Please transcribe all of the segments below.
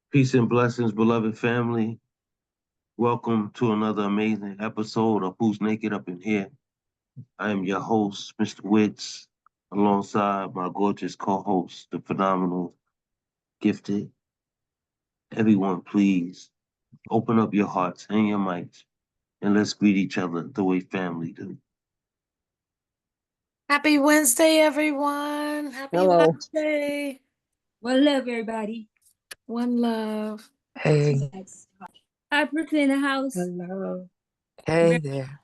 Peace and blessings, beloved family. Welcome to another amazing episode of Who's Naked Up in Here. I am your host, Mr. Witz, alongside my gorgeous co-host, the phenomenal, gifted. Everyone, please open up your hearts and your mics and let's greet each other the way family do. Happy Wednesday, everyone. Happy Hello. Wednesday. One love, everybody. One love. Hey. Hi, Brooklyn in the house. Hello. Hey there.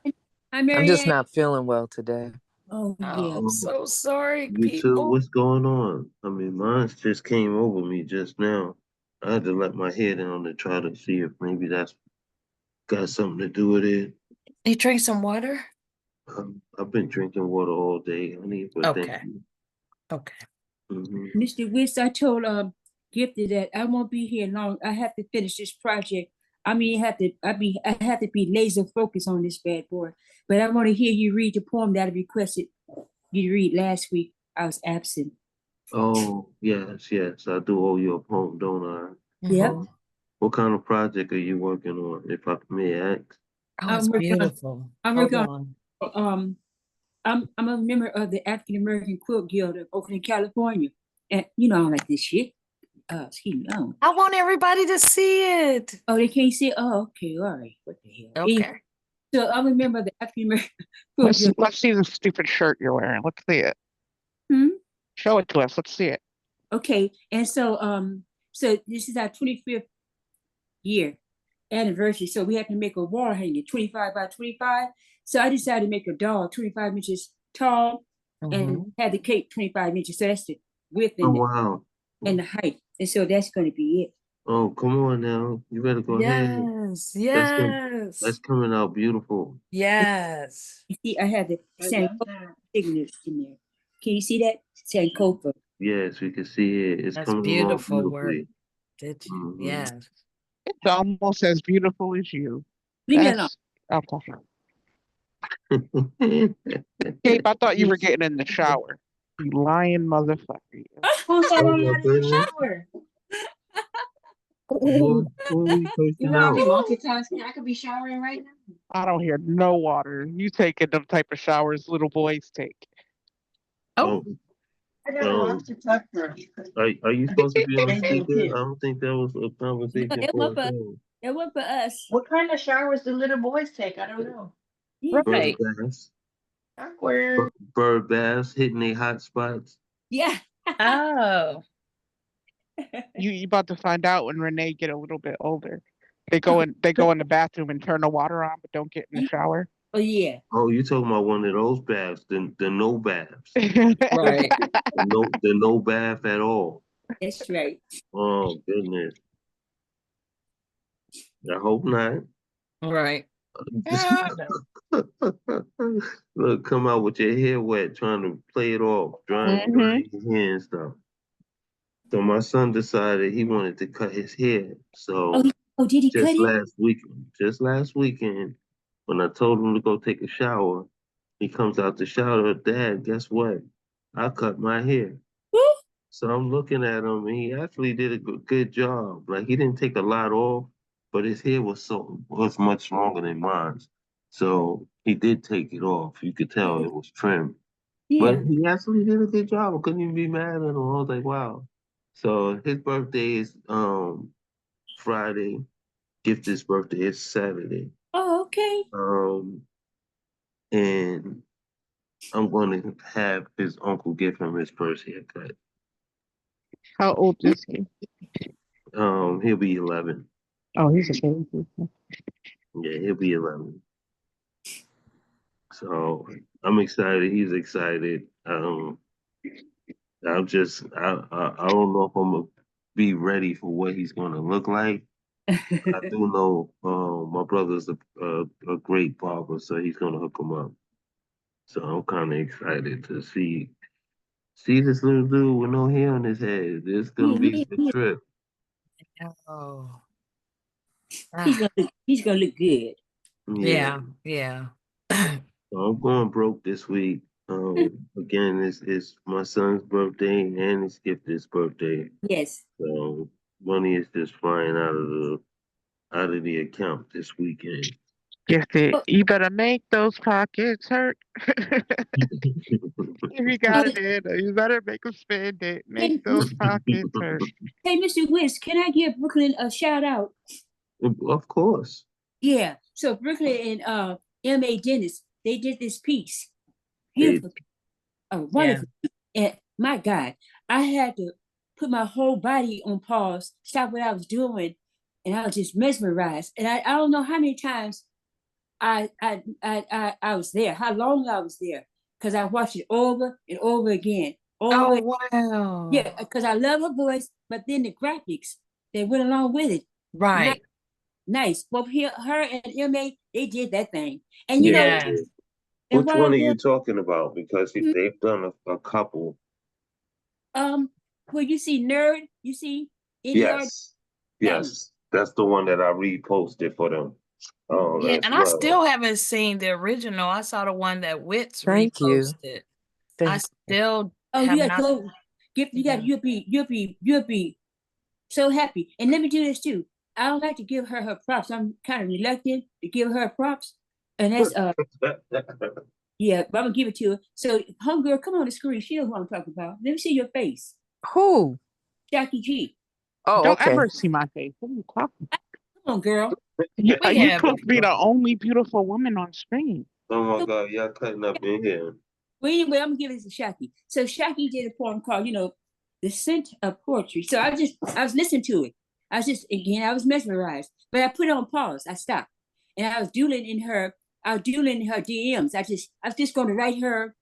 Hi, Mary. I'm just not feeling well today. Oh, yeah. I'm so sorry, You too? people. What's going on? I mean, mine just came over me just now. I had to let my hair down to try to see if maybe that's got something to do with it. You drink some water? I've been drinking water all day, honey, but thank Okay. you. Okay. Mr. Wist, I told Gifted that I won't be here long. I have to finish this project. I mean, I have to be laser focused on this bad boy. But I want to hear you read the poem that I requested you to read last week. I was absent. Oh, yes, I do owe you a poem, don't I? Yep. What kind of project are you working on, if I may ask? Oh, it's beautiful. I'm Hold working on. I'm a member of the African American Quilt Guild of Oakland, California, and you know I don't like this shit. Excuse me. I want everybody to see it. Oh, they can't see it? Oh, okay, all right. What the hell? Okay. So I'm a member of the African American Quilt Let's Guild. let's see the stupid shirt you're wearing. Let's see it. Show it to us. Let's see it. Okay, and so this is our 25th year anniversary. So we have to make a wall hanger, 25 by 25. So I decided to make a doll 25 inches tall and had the cape 25 inches. So that's the width Oh, and, wow. and the height. And so that's going to be it. Oh, come on now. You better go ahead. Yes. That's coming out beautiful. Yes. You see, I have the Sankofa signatures in there. Can you see that? Sankofa. Yes, we can see it. It's That's coming along beautiful work. beautifully. Did you? Yes. It's almost as beautiful as you. Leave me alone. Okay. Gabe, I thought you were getting in the shower. You lying motherfucker. Who's Oh my goodness. Who are you posting out? Multitasking. I could be showering right now. I don't hear no water. You taking them type of showers little boys take. Oh. I got a lot to talk for. Are you supposed to be on speaker? I don't think that was a conversation It for was us. It was for us. What kind of showers do little boys take? I don't know. Bird baths. Awkward. Bird baths, hitting their hot spots. Yeah. Oh. You about to find out when Renee get a little bit older. They go in the bathroom and turn the water on, but don't get in the shower. Oh yeah. Oh, you talking about one of those baths, the no baths. Right. The no bath at all. That's right. Oh goodness. I hope not. Right. Look, come out with your hair wet, trying to play it off, drying your hair and stuff. So my son decided he wanted to cut his hair. So did he cut it? Just last weekend, when I told him to go take a shower, he comes out the shower. Dad, guess what? I cut my hair. So I'm looking at him, and he actually did a good job. Like he didn't take a lot off, but his hair was much longer than mine. So he did take it off. You could tell it was trimmed. Yeah. But he actually did a good job. I couldn't even be mad at him. I was like, wow. So his birthday is Friday. Gifted's birthday is Saturday. Oh, okay. And I'm going to have his uncle give him his first haircut. How old is he? He'll be 11. Oh, he's a baby. Yeah, he'll be 11. So I'm excited. He's excited. I'm just I don't know if I'm gonna be ready for what he's gonna look like. I do know my brother's a great barber, so he's gonna hook him up. So I'm kind of excited to see this little dude with no hair on his head. It's gonna be a trip. Oh. He's gonna look good. Yeah. So I'm going broke this week. Again, it's my son's birthday and it's Gifted's birthday. Yes. So money is just flying out of the account this weekend. Gifted. Oh, You better make those pockets hurt. If you got oh, it in, you better make them spend it. Make hey, those pockets hurt. hey, Mr. Wiz, can I give Brooklyn a shout out? Of course. Yeah. So Brooklyn and M.A. Dennis, they did this piece. They, Beautiful, wonderful. And my God, I had to put my whole body on pause, stop what I was doing, and I was just mesmerized. And I don't know how many times I was there, how long I was there, because I watched it over and over again. Over, Oh, yeah, wow. because I love her voice, but then the graphics that went along with it. Nice, Right. nice. Both her and M.A., they did that thing. And you yeah. know, They Yes. did. and Which while one I'm are there, you talking about? Because they've done a couple. um, where you see Nerd, you see NER, Yes. that one. Yes. That's the one that I reposted for them Yeah, as and I well. still haven't seen the original. I saw the one that Wits Thank you. reposted. I Thank you. still Oh, have you gotta not. go. You got Yeah. you'll be so happy. And let me do this too. I don't like to give her props. I'm kind of reluctant to give her props. And that's yeah, but I'm gonna give it to her. So homegirl, come on the screen. She knows what I'm talking about. Let me see your face. Who? Jackie G. Oh, Don't okay. ever see my face. What are you talking? Come on, girl. Yeah, We you have supposed to be before. the only beautiful woman on screen. Oh my So, God, y'all cutting up in here. well, anyway, I'm gonna give this to Shaki. So Shaki did a poem called, The Scent of Poetry. So I was listening to it. I was mesmerized, but I put it on pause. I stopped. And I was doodling in her DMs. I was just gonna write her,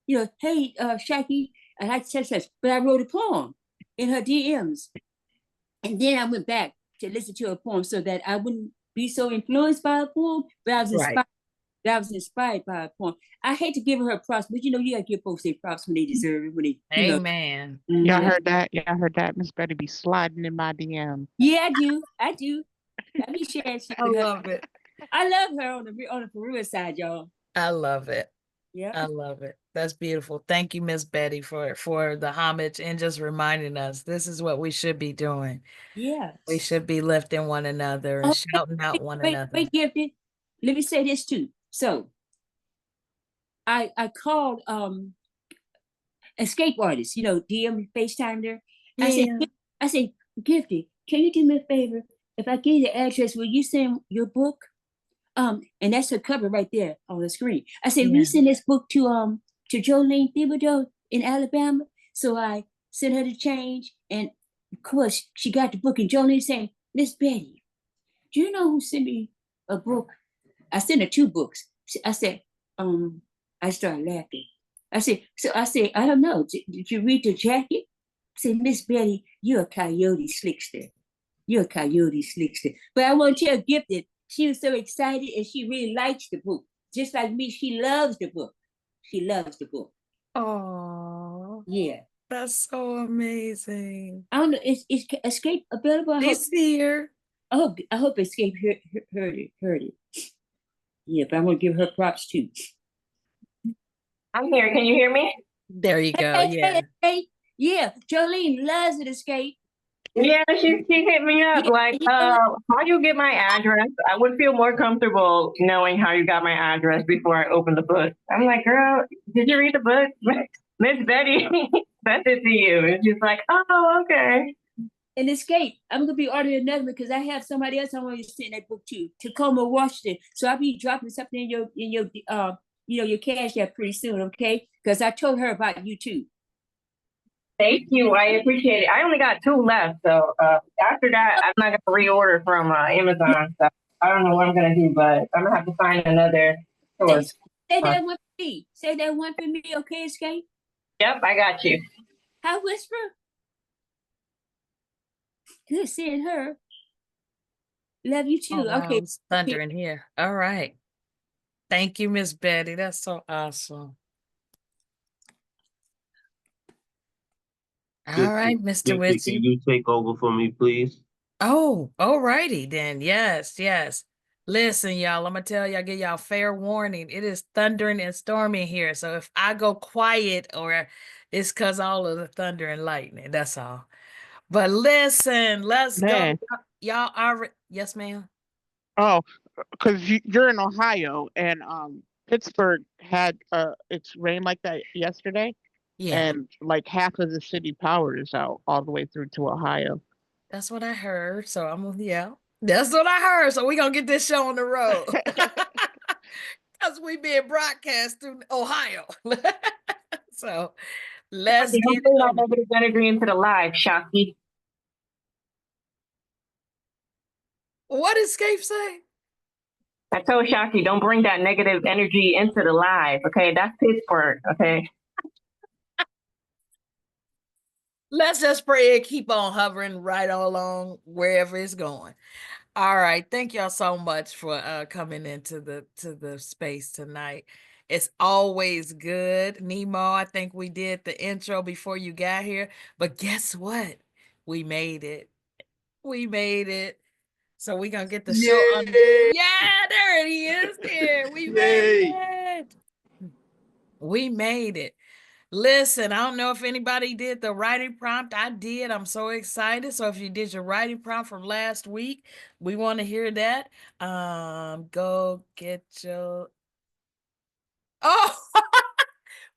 hey, Shaki, I like such, but I wrote a poem in her DMs. And then I went back to listen to a poem so that I wouldn't be so influenced by a poem, but Right. I was inspired by a poem. I hate to give her props, but you gotta give folks their props when they deserve it, when they, Amen. Y'all Mhm. heard that? Y'all heard that? Miss Betty be sliding in my DM. Yeah, I do. I do. I be sharing shit I with her. love it. I love her on the Peru side, y'all. I love it. Yeah. I love it. That's beautiful. Thank you, Miss Betty, for the homage and just reminding us this is what we should be doing. Yeah. We should be lifting one another and Oh, shouting out one wait, another. Gifted. Let me say this too. So I called escape artists, DM FaceTime there. Yeah. I said, Gifted, can you do me a favor? If I give you the address, will you send your book? And that's her cover right there on the screen. I said, will you Yeah. send this book to Jolene Thibodeau in Alabama? So I sent her the change, and of course she got the book. And Jolene saying, Miss Betty, do you know who sent me a book? I sent her 2 books. I said, I started laughing. I said, I don't know. Did you read the jacket? I said, Miss Betty, you're a coyote slickster. You're a coyote slickster. But I want to tell Gifted, she was so excited and she really likes the book. Just like me, she loves the book. She loves the book. Oh, Yeah. that's so amazing. I don't know. Is Escape available? She's here. I hope Escape heard it. Yeah, but I'm gonna give her props too. I'm here. Can you hear me? There you go. Hey, Yeah. yeah. Jolene loves it, Escape. Yeah, she hit me up Yeah, like, yeah. how you get my address? I would feel more comfortable knowing how you got my address before I open the book. I'm like, girl, did you read the book? Miss Betty sent it to you. And she's like, oh, okay. And Escape. I'm gonna be ordering another one because I have somebody else I want you to send that book to Tacoma, Washington. So I'll be dropping something in your your cash app pretty soon, okay? Because I told her about you too. Thank you. I appreciate it. I only got 2 left. So after that, I'm not going to reorder from Amazon. So I don't know what I'm going to do, but I'm going to have to find another source. Say that one for me. Say that one for me, okay, Escape? Yep, I got you. Hi, Whisper. Good seeing her. Love you Oh, too. wow. Okay. It's thunder in here. All right. Thank you, Miss Betty. That's so awesome. All right, Mr. Gifty, can Witzy. you take over for me, please? Oh, all righty then. Yes, yes. Listen, y'all, I'm gonna tell y'all, give y'all fair warning. It is thundering and storming here. So if I go quiet or it's because all of the thunder and lightning, that's all. But listen, let's go. Man. Y'all are, yes, ma'am. Oh, because you're in Ohio, and Pittsburgh had it's rained like that yesterday, Yeah, and like half of the city power is out all the way through to Ohio. that's what I heard. So yeah, that's what I heard. So we're gonna get this show on the road. Because we being broadcast through Ohio. So let's Shaki, get don't it bring that on. negative energy into the live, Shaki. What did Scape say? I told Shaki, don't bring that negative energy into the live. Okay, that's Pittsburgh. Okay. Let's just pray and keep on hovering right along wherever it's going. All right. Thank y'all so much for coming into the space tonight. It's always good. Nemo, I think we did the intro before you got here, but guess what? We made it. We made it. So we're gonna get the show on. Yeah, there he is. There. We made it. We made it. Listen, I don't know if anybody did the writing prompt. I did. I'm so excited. So if you did your writing prompt from last week, we want to hear that. Go get your. Oh,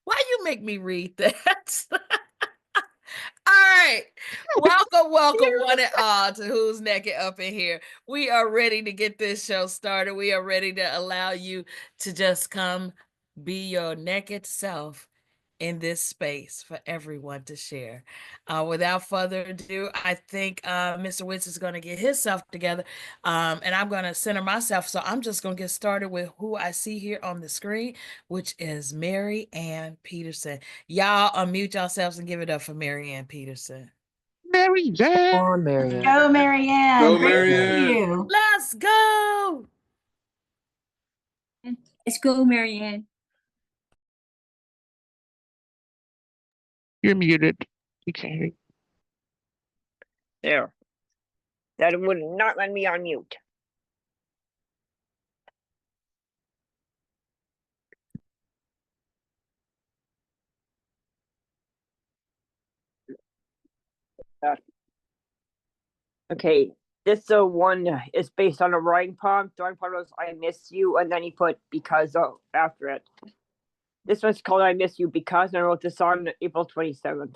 why you make me read that? All right. Welcome, one and all to Who's Naked Up in Here. We are ready to get this show started. We are ready to allow you to just come be your naked self in this space for everyone to share. Without further ado, I think Mr. Witz is going to get himself together, and I'm going to center myself. So I'm just going to get started with who I see here on the screen, which is Mary Ann Peterson. Y'all unmute yourselves and give it up for Mary Ann Peterson. Mary Ann. Come on, Marianne. Go, Marianne. Go, Great to Marianne. see you. Let's go. Let's go, Marianne. You're muted. You can't hear. There. That would not let me unmute. Okay, this one is based on a writing prompt. The writing prompt was "I miss you," and then he put "because of" after it. This one's called "I Miss You Because," and I wrote this on April 27th.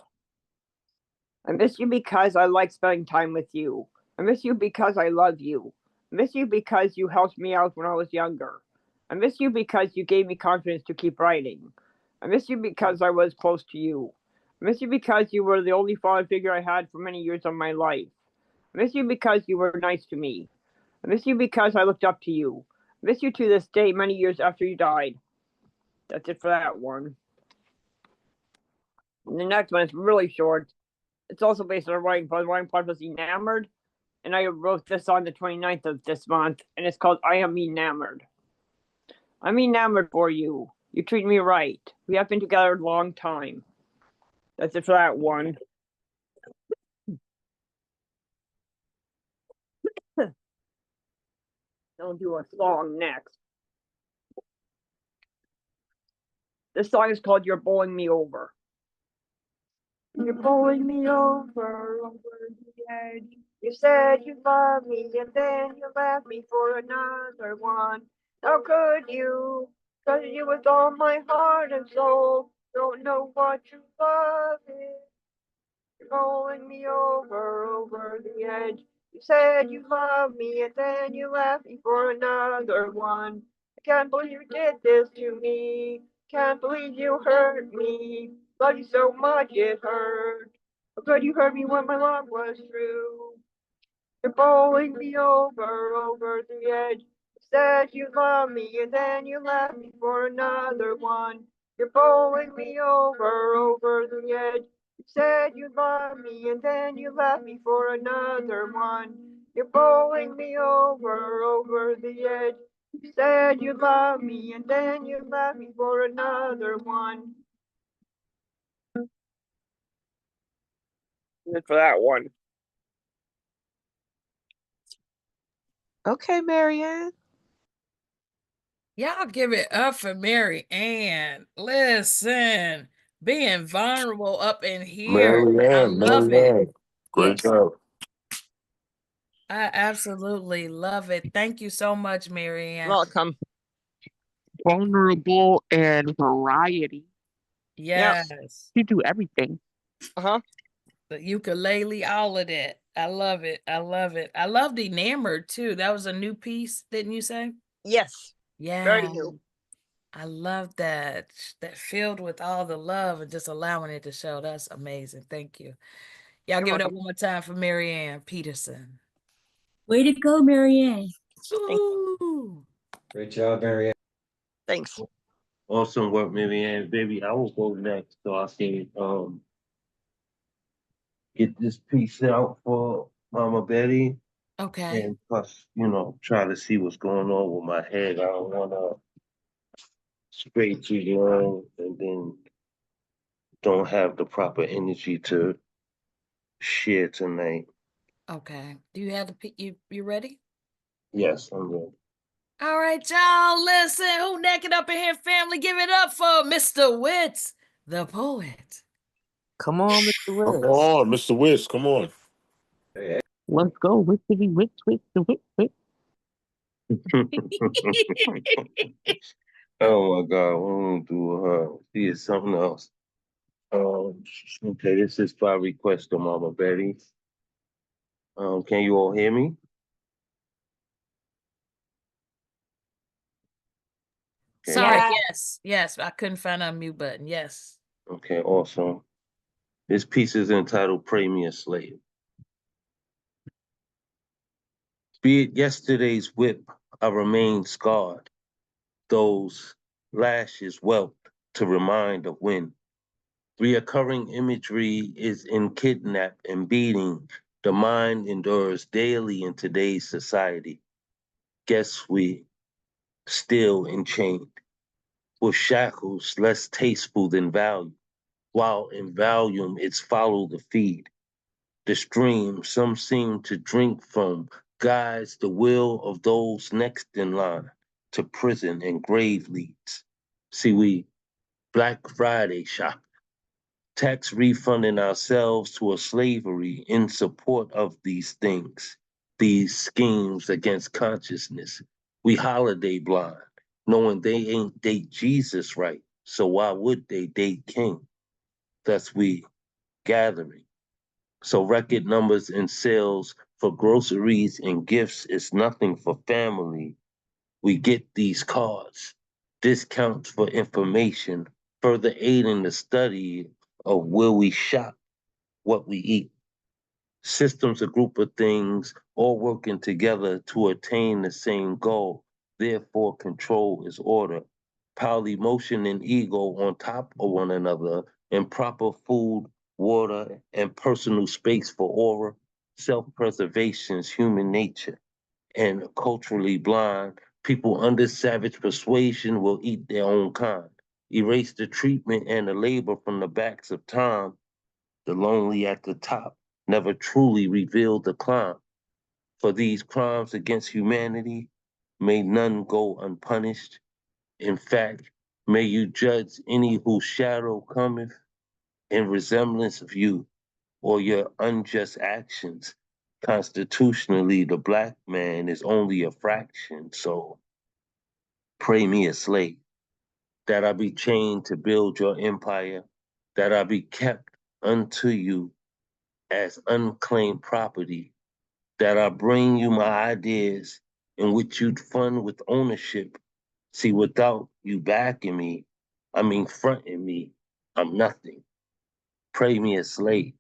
I miss you because I like spending time with you. I miss you because I love you. I miss you because you helped me out when I was younger. I miss you because you gave me confidence to keep writing. I miss you because I was close to you. I miss you because you were the only father figure I had for many years of my life. I miss you because you were nice to me. I miss you because I looked up to you. I miss you to this day, many years after you died. That's it for that one. And the next one is really short. It's also based on a writing part. The writing part was Enamored, and I wrote this on the 29th of this month, and it's called I Am Enamored. I'm enamored for you. You treat me right. We have been together a long time. That's it for that one. I'll do a song next. This song is called You're Bowling Me Over. You're bowling me over the edge. You said you loved me and then you left me for another one. How could you? 'Cause you with all my heart and soul. Don't know what true love is. You're bowling me over the edge. You said you loved me and then you left me for another one. I can't believe you did this to me. Can't believe you hurt me. Love you so much it hurt. How could you hurt me when my love was true? You're bowling me over the edge. You said you loved me and then you left me for another one. You're bowling me over the edge. You said you loved me and then you left me for another one. You're bowling me over the edge. You said you loved me and then you left me for another one. That's for that one. Okay, Marianne. Y'all give it up for Mary Ann. Listen, being vulnerable up in here. I Marianne, love it. Marianne. Great Yes. job. I absolutely love it. Thank you so much, Marianne. Welcome. Vulnerable and variety. Yes. You do everything. Uh-huh. The ukulele, all of that. I love it. I love it. I love the enamored too. That was a new piece, didn't you say? Yes. Yeah. Very new. I love that. That filled with all the love and just allowing it to show. That's amazing. Thank you. Y'all You're give it up welcome. one more time for Marianne Peterson. Way to go, Marianne. Ooh. Great job, Marianne. Thanks. Awesome work, Marianne. Baby, I will go next so I can get this piece out for Mama Betty Okay. and plus, try to see what's going on with my head. I don't wanna stray too long and then don't have the proper energy to share tonight. Okay. Do you have you ready? Yes, I'm ready. All right, y'all. Listen, who naked up in here, family? Give it up for Mr. Witz, the poet. Come on, Mr. Come West. on, Mr. Wiz. Come on. Let's go. Witzity, witz, witz, the witz, witz. Oh my God, what am I gonna do with her? She is something else. Okay, this is by request of Mama Betty. Can you all hear me? Okay. Sorry. Yeah. Yes. I couldn't find a mute button. Yes. Okay, awesome. This piece is entitled Pray Me a Slave. Be it yesterday's whip, I remain scarred. Those lashes welt to remind of when. Reoccurring imagery is in kidnap and beating. The mind endures daily in today's society. Guess we still enchained with shackles less tasteful than value, while in volume it's follow the feed. The stream some seem to drink from guides the will of those next in line to prison and grave leads. See, we Black Friday shop, tax refunding ourselves to a slavery in support of these things, these schemes against consciousness. We holiday blind, knowing they ain't date Jesus right, so why would they date King? Thus we gathering. So record numbers and sales for groceries and gifts is nothing for family. We get these cards, discounts for information, further aiding the study of where we shop, what we eat. Systems, a group of things, all working together to attain the same goal. Therefore, control is order. Pile emotion and ego on top of one another, and proper food, water, and personal space for aura. Self-preservation's human nature. And culturally blind, people under savage persuasion will eat their own kind. Erase the treatment and the labor from the backs of time. The lonely at the top never truly revealed the climb. For these crimes against humanity, may none go unpunished. In fact, may you judge any whose shadow cometh in resemblance of you or your unjust actions. Constitutionally, the Black man is only a fraction, so pray me a slave, that I be chained to build your empire, that I be kept unto you as unclaimed property, that I bring you my ideas in which you'd fund with ownership. See, without you backing me, fronting me, I'm nothing. Pray me a slave,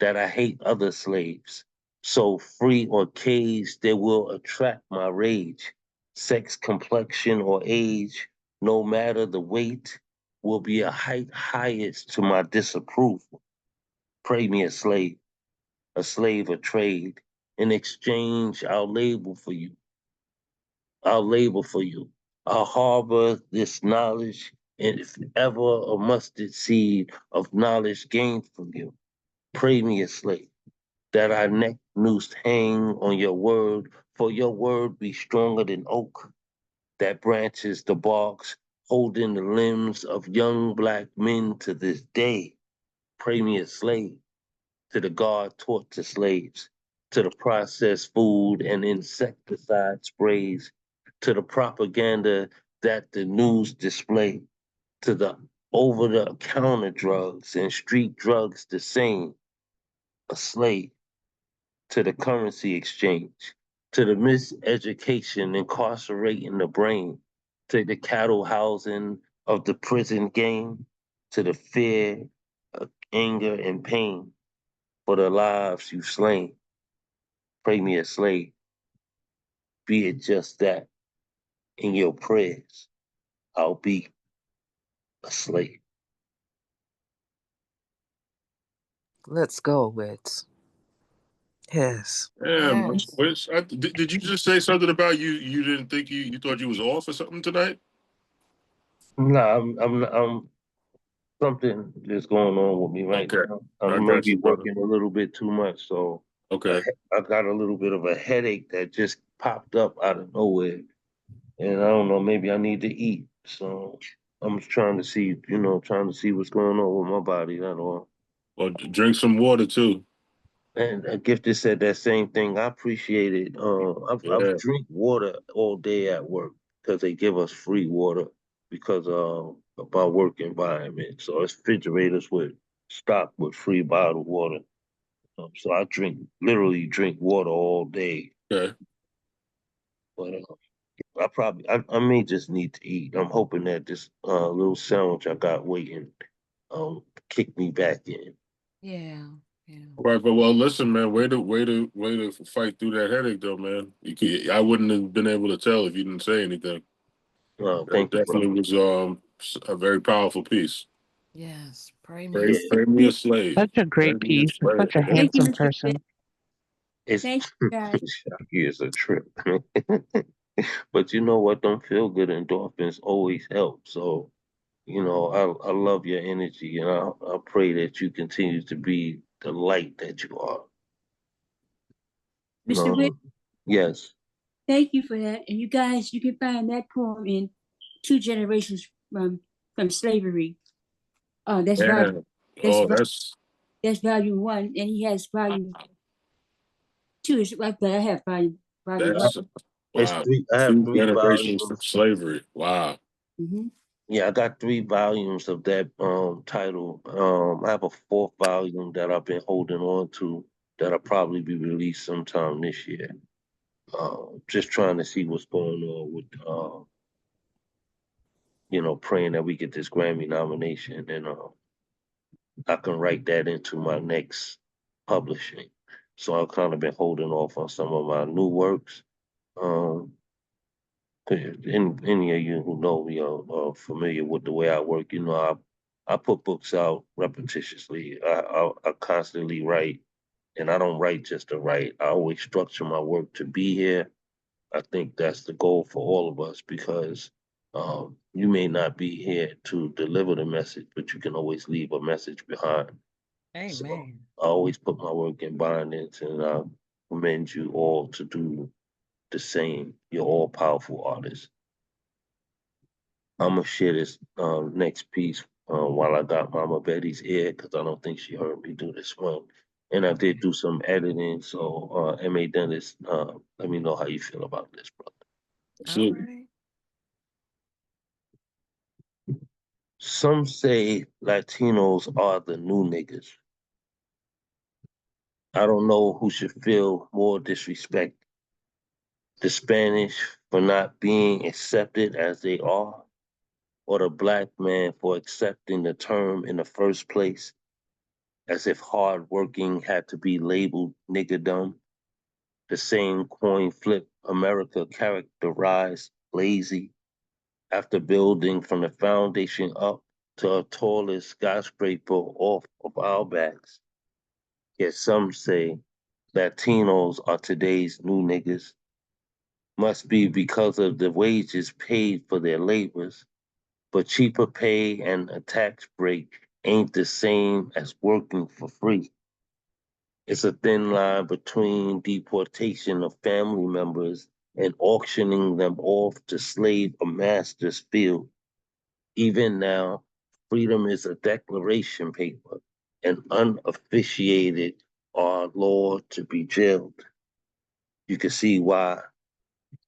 that I hate other slaves. So free or caged, they will attract my rage. Sex, complexion, or age, no matter the weight, will be a height highest to my disapproval. Pray me a slave of trade. In exchange, I'll label for you. I'll label for you. I'll harbor this knowledge, and if ever a mustard seed of knowledge gained from you, pray me a slave, that our neck noose hang on your word, for your word be stronger than oak, that branches the barks, holding the limbs of young Black men to this day. Pray me a slave, to the guard taught to slaves, to the processed food and insecticide sprays, to the propaganda that the news display, to the over-the-counter drugs and street drugs the same, a slave, to the currency exchange, to the miseducation incarcerating the brain, to the cattle housing of the prison game, to the fear, anger, and pain for the lives you've slain. Pray me a slave, be it just that. In your prayers, I'll be a slave. Let's go, Wits. Yes. Damn, Yes. Wiz, did you just say something about you didn't think you thought you was off or something tonight? Nah, I'm something is going on with me right Okay, now. I I'm got maybe you, brother. working a little bit too much, so Okay. I got a little bit of a headache that just popped up out of nowhere, and I don't know. Maybe I need to eat, so I'm just trying to see, trying to see what's going on with my body. That's all. Well, drink some water too. And a Gifted said that same thing. I appreciate it. I Yeah. drink water all day at work because they give us free water because of our work environment. So it's refrigerators with stocked with free bottled water. So I literally drink water all day. Okay. But I may just need to eat. I'm hoping that this little sandwich I got waiting kick me back in. Yeah. Yeah. All right, but well, listen, man. Way to fight through that headache, though, man. I wouldn't have been able to tell if you didn't say anything. That Thank you, brother. definitely was a very powerful piece. Yes. Pray me a Yeah, Pray me a slave. Such a Pray great me a piece. And slave. such a Thank you, handsome Mr. Vic. person. it's Thank you, guys. Shocky is a trip. But you know what? Don't feel good endorphins always help. So, I love your energy and I pray that you continue to be the light that you are. Mr. Wick, Yes. thank you for that. And you guys, you can find that poem in Two Generations from Slavery. That's Yeah. that's Oh, that's volume 1, and he has volume 2. It's like that. I have volume 1. that's It's wow. three. I have 2 generations from slavery. Wow. Mm-hmm. Yeah, I got 3 volumes of that title. I have a 4th volume that I've been holding on to that'll probably be released sometime this year. Just trying to see what's going on with praying that we get this Grammy nomination and I can write that into my next publishing. So I've kind of been holding off on some of my new works. 'Cause any of you who know me are familiar with the way I work, I put books out repetitiously. I constantly write, and I don't write just to write. I always structure my work to be here. I think that's the goal for all of us because you may not be here to deliver the message, but you can always leave a message behind. So Amen. I always put my work in bindings, and I commend you all to do the same. You're all powerful artists. I'm gonna share this next piece while I got Mama Betty's ear because I don't think she heard me do this one. And I did do some editing, so M.A. Dennis, let me know how you feel about this, brother. All Absolutely. right. Some say Latinos are the new niggas. I don't know who should feel more disrespect. The Spanish for not being accepted as they are, or the black man for accepting the term in the first place, as if hard working had to be labeled niggerdom. The same coin flip America characterized lazy after building from the foundation up to a tallest skyscraper off of our backs. Yet some say Latinos are today's new niggas. Must be because of the wages paid for their labors, but cheaper pay and a tax break ain't the same as working for free. It's a thin line between deportation of family members and auctioning them off to slave a master's field. Even now, freedom is a declaration paper. and unofficiated are law to be jailed. You can see why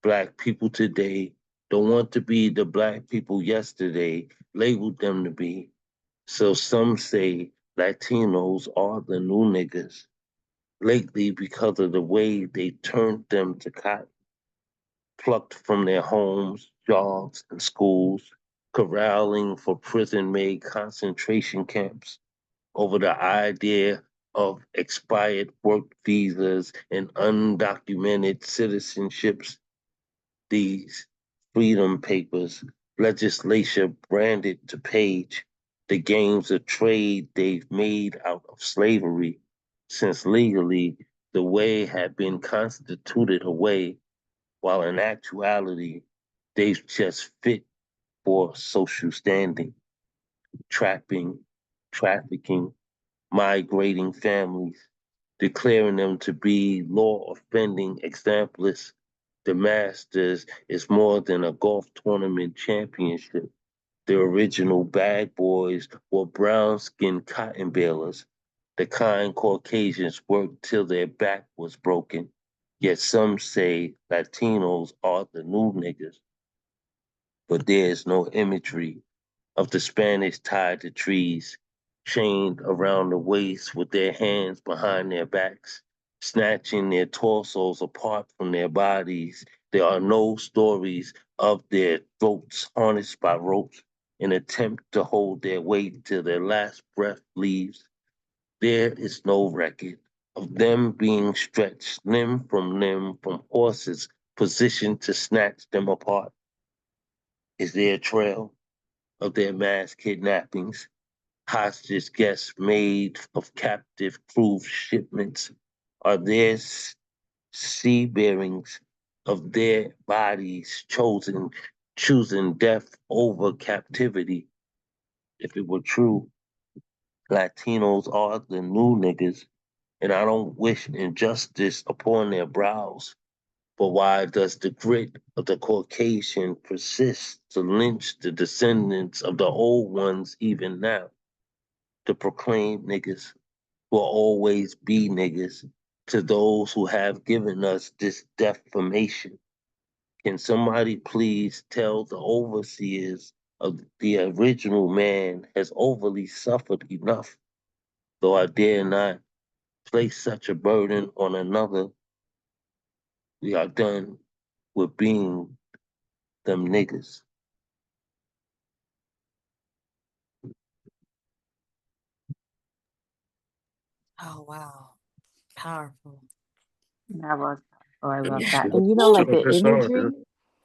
Black people today don't want to be the Black people yesterday labeled them to be. So some say Latinos are the new niggas lately because of the way they turned them to cotton, plucked from their homes, jobs, and schools, corralling for prison-made concentration camps over the idea of expired work visas and undocumented citizenships. These freedom papers, legislature branded to page, the games of trade they've made out of slavery, since legally the way had been constituted away, while in actuality they've just fit for social standing, trapping, trafficking, migrating families, declaring them to be law-offending examples. The Masters is more than a golf tournament championship. The original bad boys were brown-skinned cotton balers, the kind Caucasians worked till their back was broken. Yet some say Latinos are the new niggas, but there's no imagery of the Spanish tied to trees, chained around the waist with their hands behind their backs, snatching their torsos apart from their bodies. There are no stories of their throats harnessed by ropes in attempt to hold their weight till their last breath leaves. There is no record of them being stretched limb from horses positioned to snatch them apart. Is there a trail of their mass kidnappings, hostage guests made of captive crew shipments? Are there sea bearings of their bodies choosing death over captivity? If it were true, Latinos are the new niggas, and I don't wish injustice upon their brows. But why does the grit of the Caucasian persist to lynch the descendants of the old ones even now? The proclaimed niggas will always be niggas to those who have given us this defamation. Can somebody please tell the overseers of the original man has overly suffered enough, though I dare not place such a burden on another. We are done with being them niggas. Oh wow. Powerful. That was, oh, I love It's, that. it's And you know, like the it's hard. Yeah. imagery,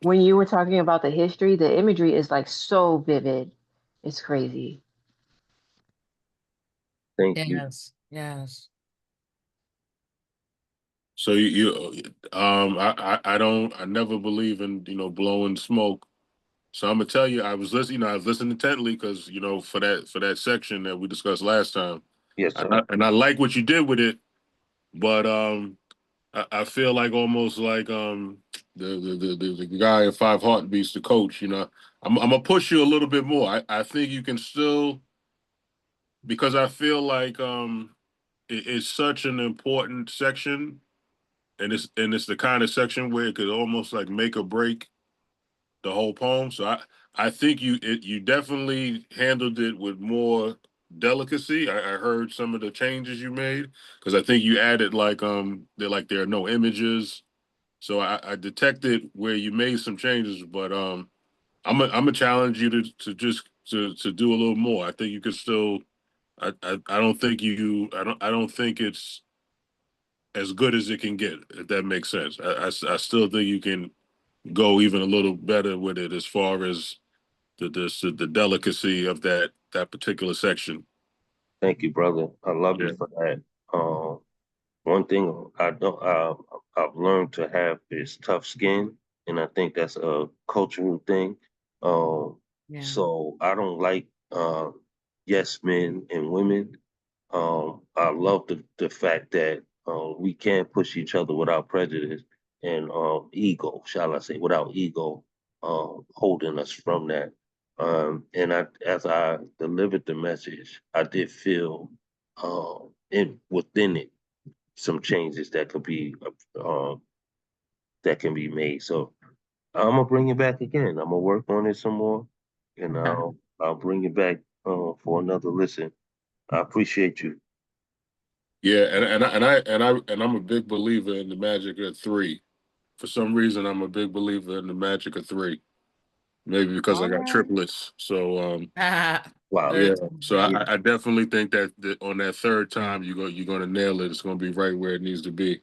when you were talking about the history, the imagery is like so vivid. It's crazy. Thank you. Yes. Yes. So I never believe in blowing smoke. So I'm gonna tell you, I was listening intently because for that section that we discussed last time, Yes, sir. and I like what you did with it, but I feel like almost like the guy in Five Heartbeats, the coach. I'm gonna push you a little bit more. I think you can still, because I feel like it's such an important section, and it's the kind of section where it could almost like make or break the whole poem. So I think you definitely handled it with more delicacy. I heard some of the changes you made because I think you added there are no images. So I detected where you made some changes, but I'm gonna challenge you to do a little more. I think you could still. I don't think I don't think it's as good as it can get, if that makes sense. I still think you can go even a little better with it as far as the delicacy of that particular section. Thank you, brother. I love you Yeah. for that. One thing I've learned to have is tough skin, and I think that's a cultural thing. Um, Yeah. so I don't like yes men and women. I love the fact that we can push each other without prejudice and ego, shall I say, without ego holding us from that. And as I delivered the message, I did feel and within it, some changes that could be that can be made. So I'm gonna bring it back again. I'm gonna work on it some more, and I'll bring it back for another listen. I appreciate you. Yeah, and I'm a big believer in the magic of three. For some reason, I'm a big believer in the magic of three. Maybe because I All got right. triplets. So Wow. yeah. Third So time. I definitely think that on that third time you're gonna nail it. It's gonna be right where it needs to be.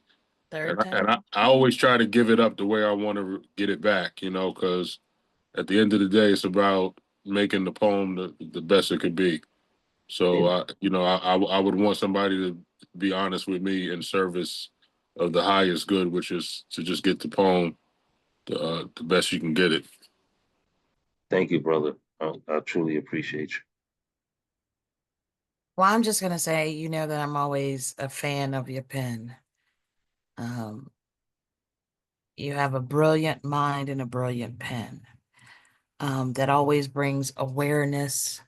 Third And time. I always try to give it up the way I want to get it back, because at the end of the day, it's about making the poem the best it could be. So, I would want somebody to be honest with me in service of the highest good, which is to just get the poem the best you can get it. Thank you, brother. I truly appreciate you. Well, I'm just gonna say, you know that I'm always a fan of your pen. You have a brilliant mind and a brilliant pen. That always brings awareness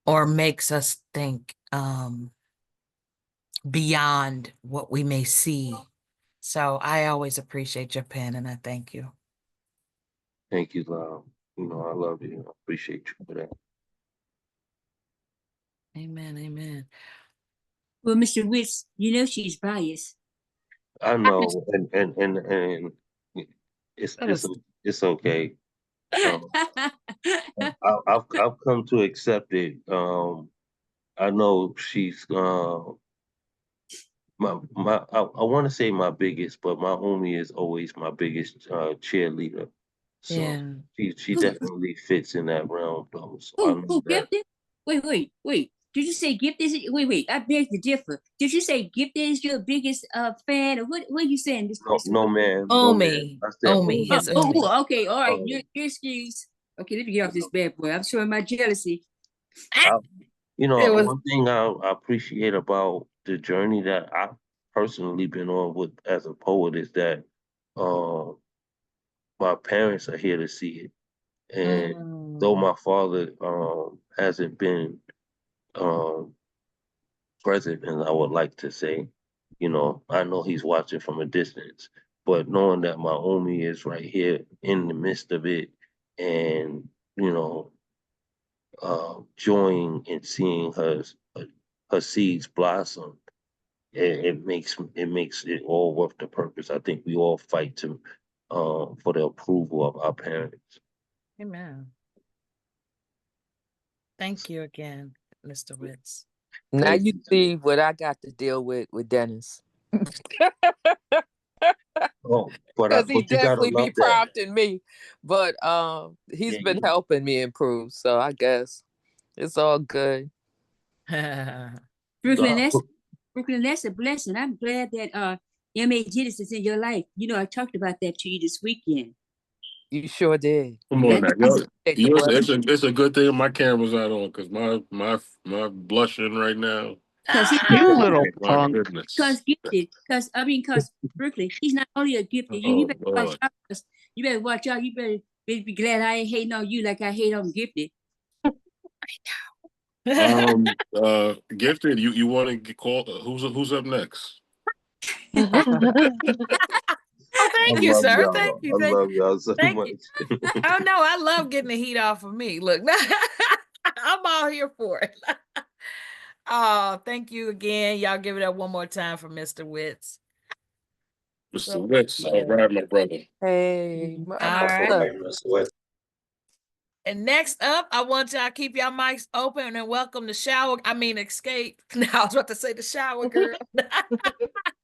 or makes us think beyond what we may see. So I always appreciate your pen, and I thank you. Thank you, Lyle. I love you. I appreciate you for that. Amen. Amen. Well, Mr. Witz, you know she's biased. I know, and it's That it's was it's okay. I've come to accept it. I know she's I want to say my biggest, but my homie is always my biggest cheerleader. So yeah. she who, definitely fits in that realm though. So I know who that. gifted? Wait. Did you say gifted? Wait. I beg to differ. Did you say gifted is your biggest fan, or what are you saying, Mr. No Witz? man, no man. Omi. I said Omi. homie. His Omi. Okay, all right. Um, You're excused. Okay, let me get off this bad boy. I'm showing my jealousy. I, It was one thing I appreciate about the journey that I've personally been on with as a poet is that uh, my parents are here to see it. And though my father hasn't been um, present, and I would like to say, I know he's watching from a distance, but knowing that my Omi is right here in the midst of it, and you know, joying and seeing her seeds blossom, it makes it all worth the purpose. I think we all fight to for the approval of our parents. Amen. Thank you again, Mr. Witz. Now Thank you you. see what I got to deal with Dennis. Oh, but Because he you gotta definitely be love that. prompting me. But he's Yeah, been helping me improve. So I guess it's all good. Brooklyn, God, that's a blessing. I'm glad that M.A. Genesis is in your life. You know, I talked about that to you this weekend. You sure did. Come on now, Appreciate the blessing. it's a good thing my camera's not on because my blushing right now. You little My punk. goodness. Because Brooklyn, he's not only a gifted. You Oh better watch Lord. out. You better watch out. You better be glad I ain't hating on you like I hate on gifted. Gifted. You want to get called? Who's up next? Oh, I thank you, love sir. Thank y'all. you. I Thank love you. y'all so Thank much. you. Oh no, I love getting the heat off of me. Look, I'm all here for it. Oh, thank you again. Y'all give it up one more time for Mr. Witz. Mr. Witz. All right, my brother. Hey, my All right. brother. And next up, I want y'all to keep your mics open and welcome the shower. Escape. Now I was about to say the shower girl.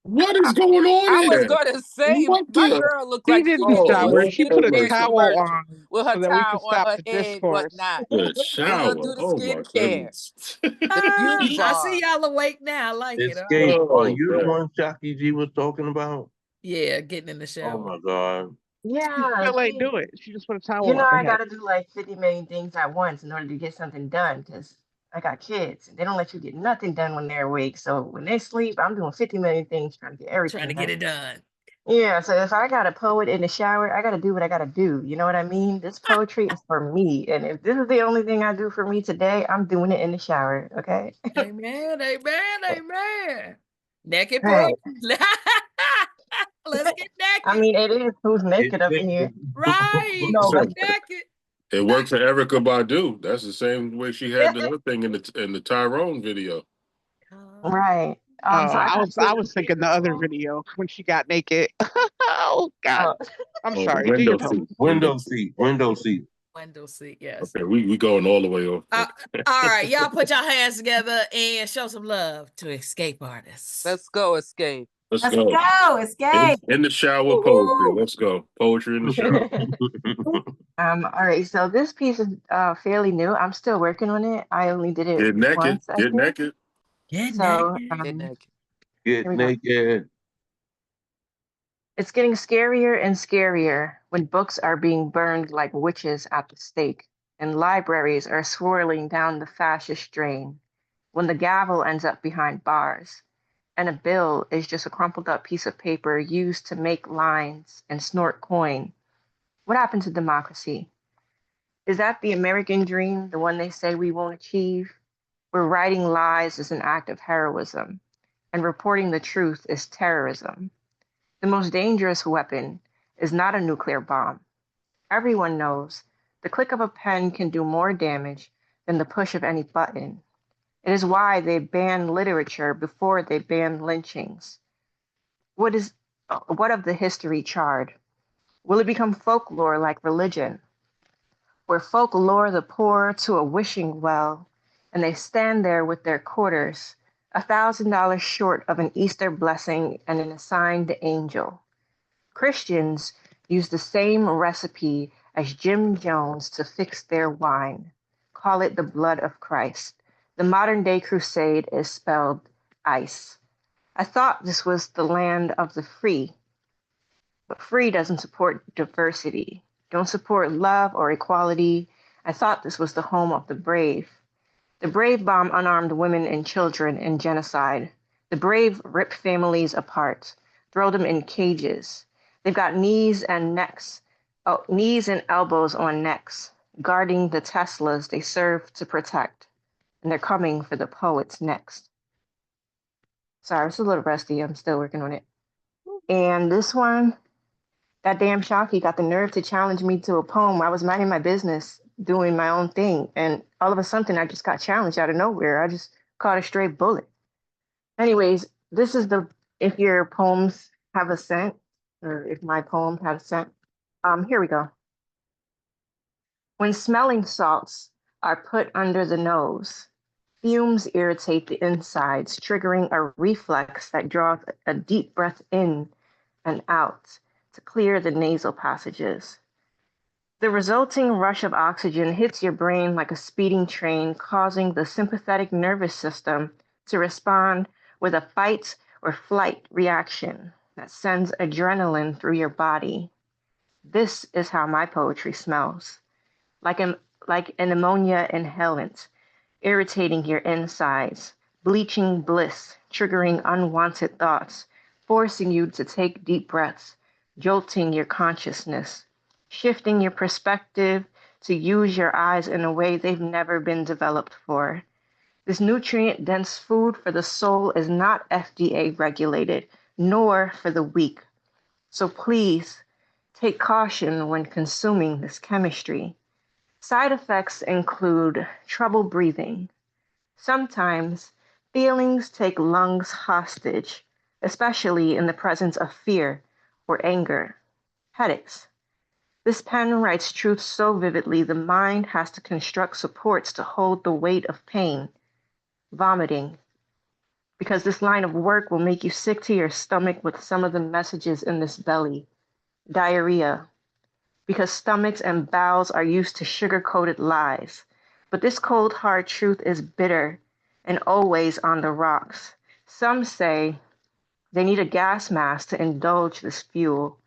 What is going I on was here? gonna say What my the? girl looked She like she didn't was Oh, in shower. a Lord She have put a skincare mercy. towel commercial on with her so that we towel could on stop her the head and discourse. whatnot. The We're gonna shower. do the Oh my skincare. goodness. The beauty I see bar. y'all awake now. I like it. All right. Escape. Are Oh you the man. one Shocky G was talking about? Yeah, getting in the Oh shower. my God. She Yeah, still ain't see, do it. She just put a towel on her I head. gotta do like 50 million things at once in order to get something done because I got kids and they don't let you get nothing done when they're awake. So when they sleep, I'm doing 50 million things trying to get Trying everything to get done. it done. Yeah, so if I got a poet in the shower, I gotta do what I gotta do. You know what I mean? This poetry is for me. And if this is the only thing I do for me today, I'm doing it in the shower. Okay. Amen, amen, amen. Naked Right. poetry. Let's get I naked. mean, it is who's naked up in here. Right. No, Get but naked. It worked for Erica Badu. That's the same way she had the other thing in the Tyrone video. right. Oh, So I got I was thinking the other video when she got naked. Oh God. uh, I'm Oh, the sorry. Do your window poem. seat. Window. Window seat. Window seat, yes. Okay, we going all the way off. All right, y'all put your hands together and show some love to escape artists. Let's go, Escape. Let's Let's go. go. Escape. In the shower poetry. Let's go. Poetry in the shower. all right. So this piece is fairly new. I'm still working on it. I only did it Get naked. once, I Get think. naked. Get So naked. Get naked. Get here we go. naked. It's getting scarier and scarier when books are being burned like witches at the stake, and libraries are swirling down the fascist drain, when the gavel ends up behind bars, and a bill is just a crumpled up piece of paper used to make lines and snort coin. What happened to democracy? Is that the American dream, the one they say we won't achieve? Where writing lies is an act of heroism, and reporting the truth is terrorism. The most dangerous weapon is not a nuclear bomb. Everyone knows the click of a pen can do more damage than the push of any button. It is why they banned literature before they banned lynchings. What of the history charred? Will it become folklore like religion, where folk lure the poor to a wishing well, and they stand there with their quarters, $1,000 short of an Easter blessing and an assigned angel? Christians use the same recipe as Jim Jones to fix their wine. Call it the blood of Christ. The modern day crusade is spelled ice. I thought this was the land of the free, but free doesn't support diversity, don't support love or equality. I thought this was the home of the brave. The brave bomb unarmed women and children in genocide. The brave rip families apart, throw them in cages. They've got knees and elbows on necks, guarding the Teslas they serve to protect. And they're coming for the poets next. Sorry, it's a little rusty. I'm still working on it. And this one, that damn Shocky got the nerve to challenge me to a poem. I was minding my business, doing my own thing, and all of a sudden I just got challenged out of nowhere. I just caught a straight bullet. Anyways, this is if your poems have a scent, or if my poem had a scent. Here we go. When smelling salts are put under the nose, fumes irritate the insides, triggering a reflex that draws a deep breath in and out to clear the nasal passages. The resulting rush of oxygen hits your brain like a speeding train, causing the sympathetic nervous system to respond with a fight or flight reaction that sends adrenaline through your body. This is how my poetry smells, like an ammonia inhalant, irritating your insides, bleaching bliss, triggering unwanted thoughts, forcing you to take deep breaths, jolting your consciousness, shifting your perspective to use your eyes in a way they've never been developed for. This nutrient-dense food for the soul is not FDA regulated, nor for the weak. So please take caution when consuming this chemistry. Side effects include trouble breathing. Sometimes feelings take lungs hostage, especially in the presence of fear or anger. Headaches. This pen writes truth so vividly the mind has to construct supports to hold the weight of pain. Vomiting. Because this line of work will make you sick to your stomach with some of the messages in this belly. Diarrhea. Because stomachs and bowels are used to sugar-coated lies. But this cold, hard truth is bitter and always on the rocks. Some say they need a gas mask to indulge this fuel.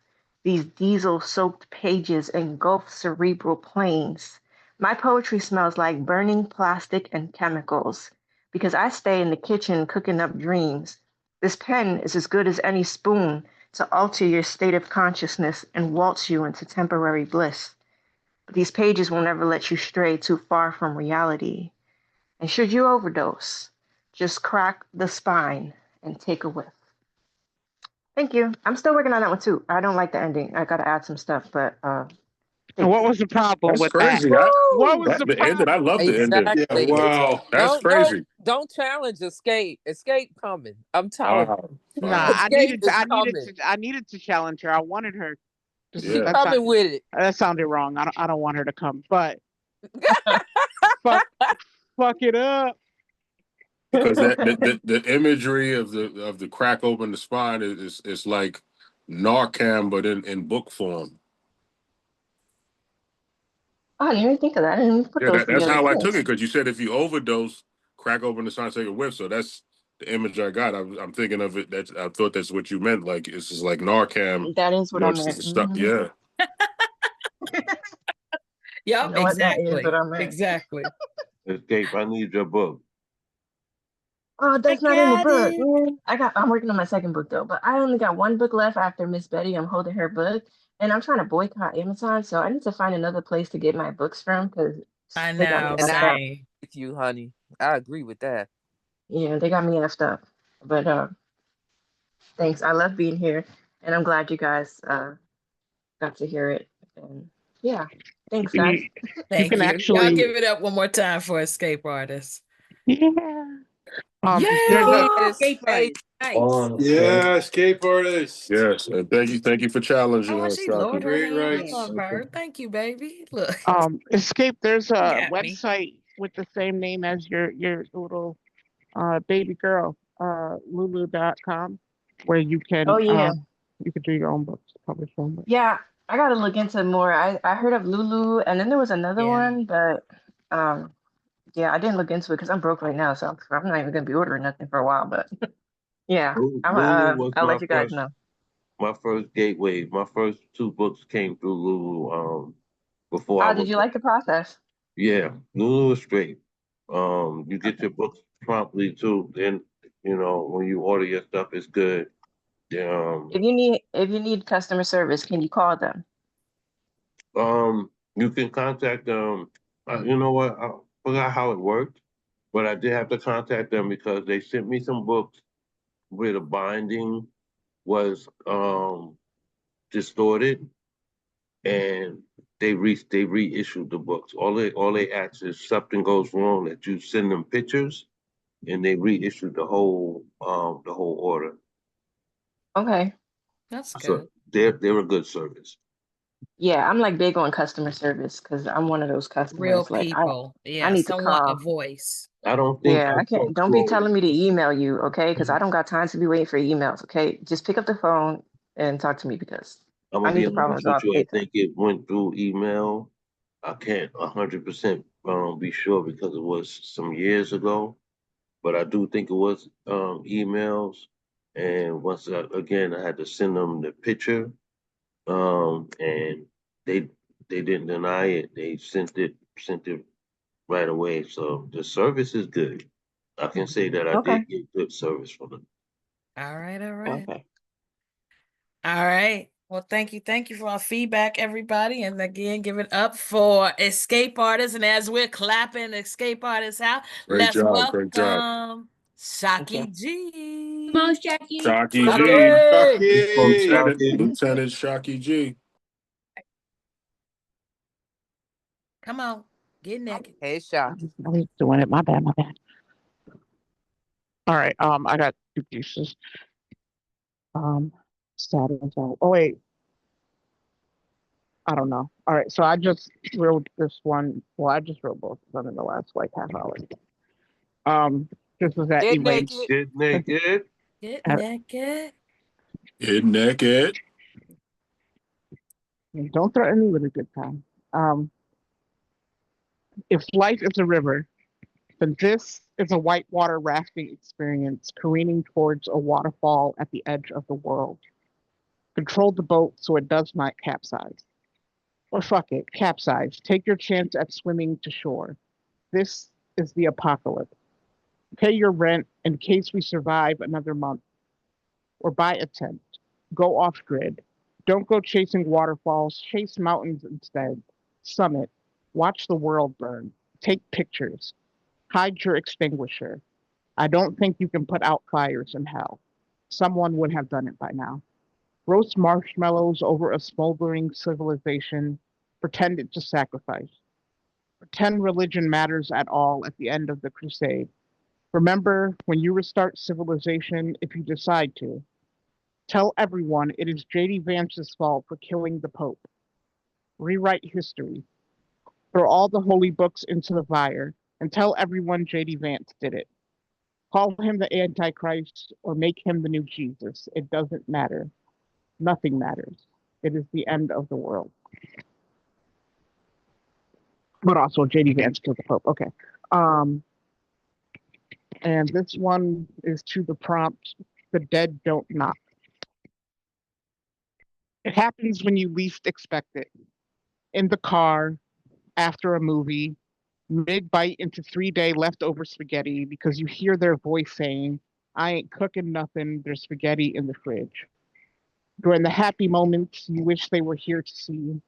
These diesel-soaked pages engulf cerebral planes. My poetry smells like burning plastic and chemicals because I stay in the kitchen cooking up dreams. This pen is as good as any spoon to alter your state of consciousness and waltz you into temporary bliss. But these pages will never let you stray too far from reality. And should you overdose, just crack the spine and take a whiff. Thank you. I'm still working on that one too. I don't like the ending. I gotta add some stuff, but And thank what you. was the problem That's with that? crazy. What was That the the ending. I problem? love the ending. Exactly. Yeah, wow. That's crazy. Don't challenge Escape. Escape coming. I'm telling you. Wow. Nah, Wow. Escape is coming. I needed to challenge her. I wanted her. She Yeah. coming with it. That sounded wrong. I don't want her to come, but fuck it up. Because the imagery of the crack open the spine is like Narcan, but in book form. Oh, I didn't even think of that. I didn't even put Yeah, those that's together. how I took Thanks. it. Because you said if you overdose, crack open the spine, take a whiff. So that's the image I got. I'm thinking of it. I thought that's what you meant. Like it's just like Narcan. That is what I It's meant. just stuff. Yeah. You Yep, know what? That is exactly. what I meant. Exactly. Escape, I need your book. Oh, that's I not in the got book, it. man. I'm working on my second book though, but I only got one book left after Miss Betty. I'm holding her book, and I'm trying to boycott Amazon, so I need to find another place to get my books from because I they got me know, And effed I up. same. with you, honey. I agree with that. Yeah, they got me effed up. But thanks. I love being here, and I'm glad you guys got to hear it. And yeah, thanks, guys. You Thank can you. Y'all actually, give it up one more time for Escape Artists. yeah. There's a Yeah. Yes. Escape Hey, artist. Nice. Yeah, escape artist. Yes. And thank you for challenging Oh, her, she lowered Shocky. her Great hand. I rights. love her. Thank you, baby. Look, Escape. There's you a got me. website with the same name as your little baby girl, lulu.com, where Oh yeah, you can do your own books, publish your own books. yeah. I gotta look into more. I heard of Lulu, and then there was another Yeah. one, but yeah, I didn't look into it because I'm broke right now, so I'm not even gonna be ordering nothing for a while. But yeah, Lulu was I'll let you guys know. my first gateway. My first two books came through Lulu. Before I Did was you like the process? yeah, Lulu is straight. You get your books promptly too. Then when you order your stuff, it's good. Um, If you need customer service, can you call them? you can contact them. You know what? I forgot how it worked, but I did have to contact them because they sent me some books where the binding was distorted, and they reissued the books. All they ask is something goes wrong that you send them pictures, and they reissued the whole order. Okay. That's So good. they're a good service. Yeah, I'm like big on customer service because I'm one of those Real customers. Like people. I Yeah. need to Someone, a call. voice. I don't think Yeah, I can't. Don't be telling me to email you, okay? Because I don't got time to be waiting for emails, okay? Just pick up the phone and talk to me because I'm I gonna need be the problem honest with resolved you. I ASAP. think it went through email. I can't 100% be sure because it was some years ago, but I do think it was emails. And again, I had to send them the picture, and they didn't deny it. They sent it right away. So the service is good. I can say that I Okay. did get good service from them. All right. All right. Okay. All right. Well, thank you for our feedback, everybody. And again, give it up for Escape Artists. And as we're clapping Escape Artists out, Great let's job. Great job. welcome Shocky G. Come on, Jackie. Shocky G. Shocky. Chucky. Lieutenant Shocky G. Come on, get naked. Hey, Shocky. I was doing it. My bad. All right. I got two pieces. Status out. Oh wait. I don't know. All right. So I just wrote this one. Well, I just wrote both of them in the last like half hour. This was at Get Elaine. naked. Get naked. Get naked. Get naked. Don't threaten me with a good time. If life is a river, then this is a whitewater rafting experience careening towards a waterfall at the edge of the world. Control the boat so it does not capsize. Or fuck it, capsize. Take your chance at swimming to shore. This is the apocalypse. Pay your rent in case we survive another month. Or buy a tent. Go off grid. Don't go chasing waterfalls. Chase mountains instead. Summit. Watch the world burn. Take pictures. Hide your extinguisher. I don't think you can put out fires in hell. Someone would have done it by now. Roast marshmallows over a smoldering civilization. Pretend it's a sacrifice. Pretend religion matters at all at the end of the crusade. Remember, when you restart civilization, if you decide to, tell everyone it is J.D. Vance's fault for killing the Pope. Rewrite history. Throw all the holy books into the fire and tell everyone J.D. Vance did it. Call him the Antichrist or make him the new Jesus. It doesn't matter. Nothing matters. It is the end of the world. But also J.D. Vance killed the Pope. Okay. And this one is to the prompt, the dead don't knock. It happens when you least expect it. In the car, after a movie, mid-bite into 3-day leftover spaghetti because you hear their voice saying, I ain't cooking nothing, there's spaghetti in the fridge. During the happy moments, you wish they were here to see you.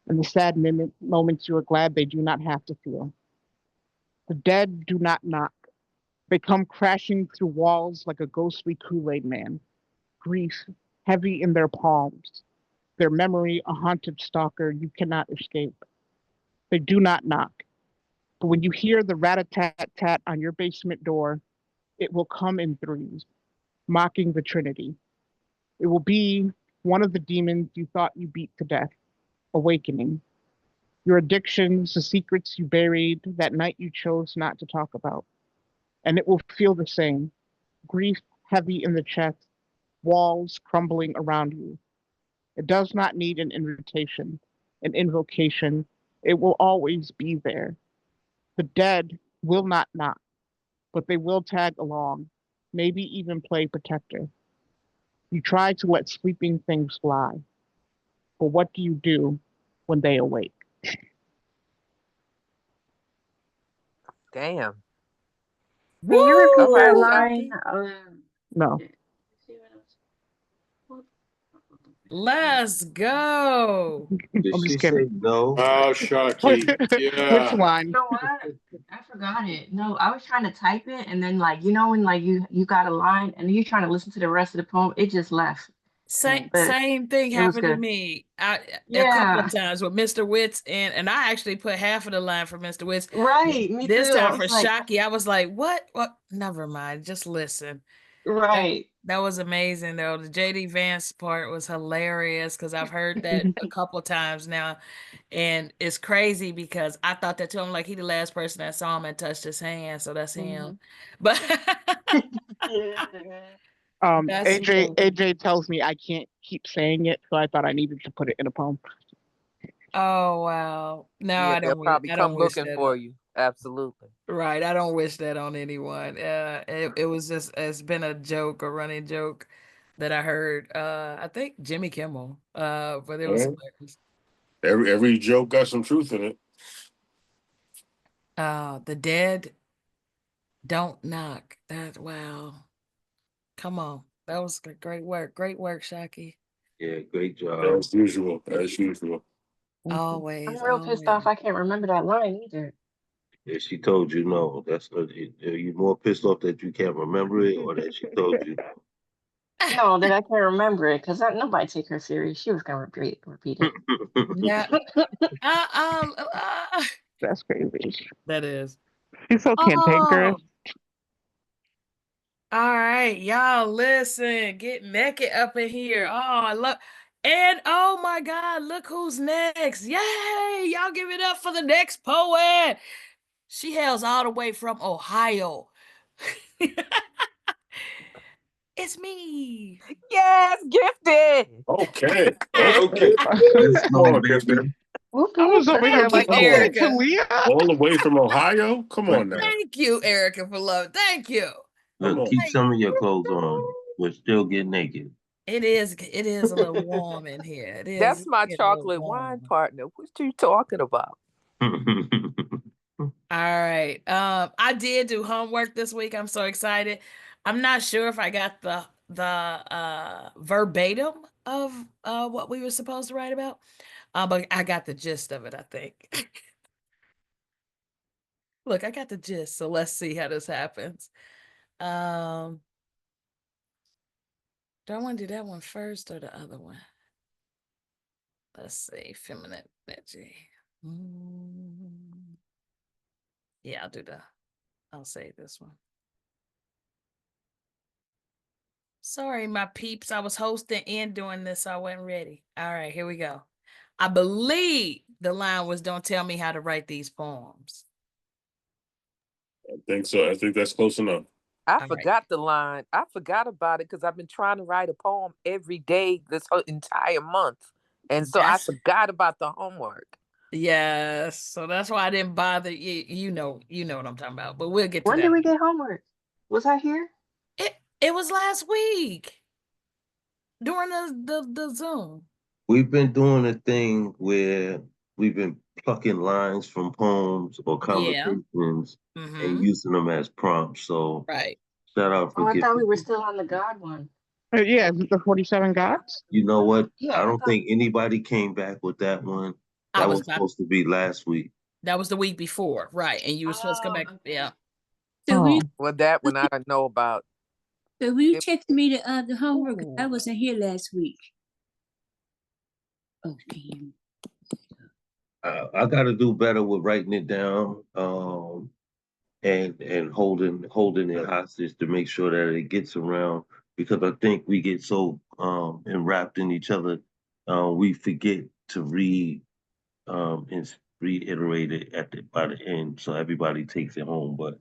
And the sad moments you are glad they do not have to feel. The dead do not knock. They come crashing through walls like a ghostly Kool-Aid man. Grief heavy in their palms. Their memory a haunted stalker you cannot escape. They do not knock. But when you hear the rat-a-tat-tat on your basement door, it will come in threes, mocking the Trinity. It will be one of the demons you thought you beat to death, awakening. Your addictions, the secrets you buried that night you chose not to talk about. And it will feel the same. Grief heavy in the chest, walls crumbling around you. It does not need an invitation, an invocation. It will always be there. The dead will not knock, but they will tag along, maybe even play protector. You try to let sleeping things fly, but what do you do when they awake? Damn. Can you repeat Okay, that Woo! line? Shocky. No. Let's go. Did I'm she just say kidding. no? Oh, Shocky. Which Yeah. line? You know what? I forgot it. No, I was trying to type it, and then like when like you got a line, and then you're trying to listen to the rest of the poem, it just left. But Same thing it was happened to good. me a couple Yeah, of times with Mr. Witz, and I actually put half of the line for Mr. Witz. right. Me This too. I time for was like, Shocky, I was like, what? Never mind. Just listen. right. That was amazing though. The JD Vance part was hilarious because I've heard that a couple times now. And it's crazy because I thought that too. I'm like, he the last person that saw him and touched his hand, so that's him. But that's AJ tells me I can't keep saying it, so I thought I needed to put it in a poem. oh wow. No, Yeah, they'll probably I don't come wish looking that for on, you. Absolutely. right. I don't wish that on anyone. It was just it's been a joke, a running joke that I heard. I think Jimmy Kimmel. But it was Yeah. hilarious. Every joke got some truth in it. The dead don't knock. That wow. Come on. That was great work. Great work, Shaki. Yeah, great job. As usual. As usual. I'm Always, real pissed off. always. I can't remember that line either. Yeah, she told you no. That's are you more pissed off that you can't remember it or that she told you No, that I can't remember it because nobody take her serious. She was gonna repeat it. Yeah. That's crazy. That is. She's so cantankerous. All right, y'all listen, get naked up in here. Oh, I love, and oh my God, look who's next. Yay, y'all give it up for the next poet. She hails all the way from Ohio. It's me. Yes, gifted. Okay. Okay. Let's Come go, on, baby. Gifted. I was over here Thank you, like, okay, Erica. Talia. All the way from Ohio? Come on now. Thank you, Erica, for love. Thank you. Come Look, on. keep some of your clothes on, but still get naked. It is a little warm in here. It is. That's my getting a little chocolate wine warm. partner. What you talking about? All right. I did do homework this week. I'm so excited. I'm not sure if I got the verbatim of what we were supposed to write about. But I got the gist of it, I think. Look, I got the gist, so let's see how this happens. Do I want to do that one first or the other one? Let's see, feminine energy. Yeah, I'll say this one. Sorry, my peeps. I was hosting and doing this, so I wasn't ready. All right, here we go. I believe the line was, "Don't tell me how to write these poems." I think so. I think that's close enough. I All forgot the line. I forgot about it because I've been trying to write a poem every day this whole entire month. And so I That's forgot about the homework. yes. So that's why I didn't bother you. You know what I'm talking about. But we'll get to When that. did we get homework? Was I here? It was last week during the Zoom. We've been doing a thing where we've been plucking lines from poems or Yeah. conversations Mm-hmm. and using them as prompts. So Right. shout out for Oh, I thought we giving. were still on the God one. Yeah, is it the 47 gods? You know what? Yeah, I I don't thought. think anybody came back with that one. I That was was about supposed to be last week. that was the week before, right? And you were supposed to come Oh, back. okay. Yeah. So will you, Well, that one I don't know about. so will you It- text me the homework? 'Cause I Ooh. wasn't here last week. Oh, damn. I got to do better with writing it down, and holding it hostage to make sure that it gets around, because I think we get so enwrapped in each other, we forget to read and reiterate it by the end, so everybody takes it home. But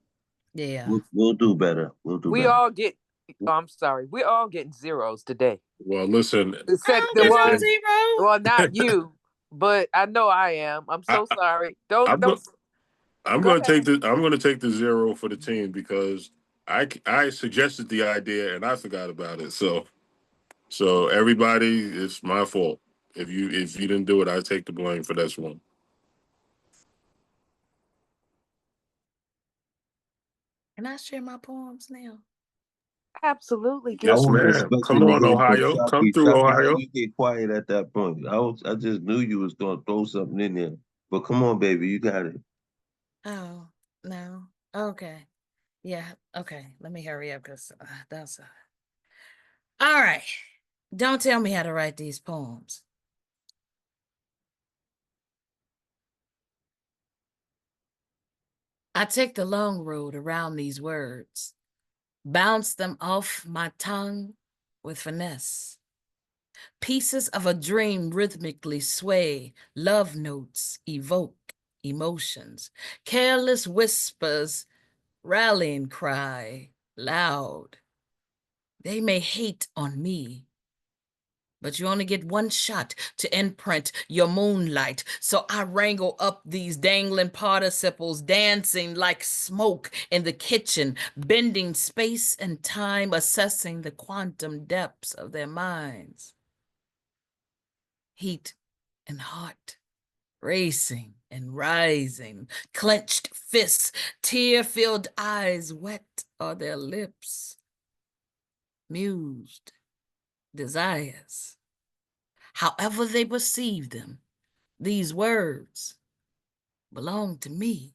Yeah. we'll do better. We'll do We better. all get, oh, I'm sorry. We're all getting zeros today. Well, listen, Except I the don't get one, no and zero. well, not you, but I know I am. I'm I, so sorry. I'm Don't, I'm go going to ahead. take the I'm going to take the 0 for the team because I suggested the idea and I forgot about it. So everybody, it's my fault. If you didn't do it, I take the blame for this one. Can I share my poems now? Absolutely. I Give Yes, was ma'am. expecting Come to on, hear from Ohio. Come Chucky. through, Chucky, how Ohio. you get quiet at that point? I just knew you was gonna throw something in there. But come on, baby, you got it. Oh, no. Okay. Yeah. Okay. Let me hurry up because that's all right. Don't tell me how to write these poems. I take the long road around these words, bounce them off my tongue with finesse. Pieces of a dream rhythmically sway, love notes evoke emotions, careless whispers, rallying cry, loud. They may hate on me, but you only get one shot to imprint your moonlight. So I wrangle up these dangling participles, dancing like smoke in the kitchen, bending space and time, assessing the quantum depths of their minds. Heat and heart, racing and rising, clenched fists, tear-filled eyes, wet are their lips, mused desires. However they perceive them, these words belong to me,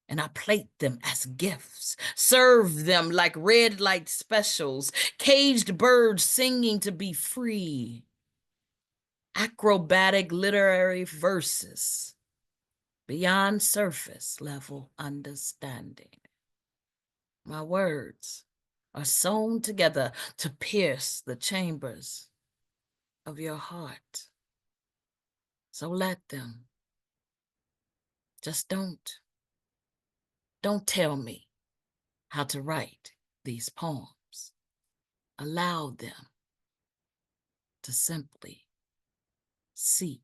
and I plate them as gifts, serve them like red light specials, caged birds singing to be free, acrobatic literary verses beyond surface level understanding. My words are sewn together to pierce the chambers of your heart. So let them. Just don't tell me how to write these poems. Allow them to simply seep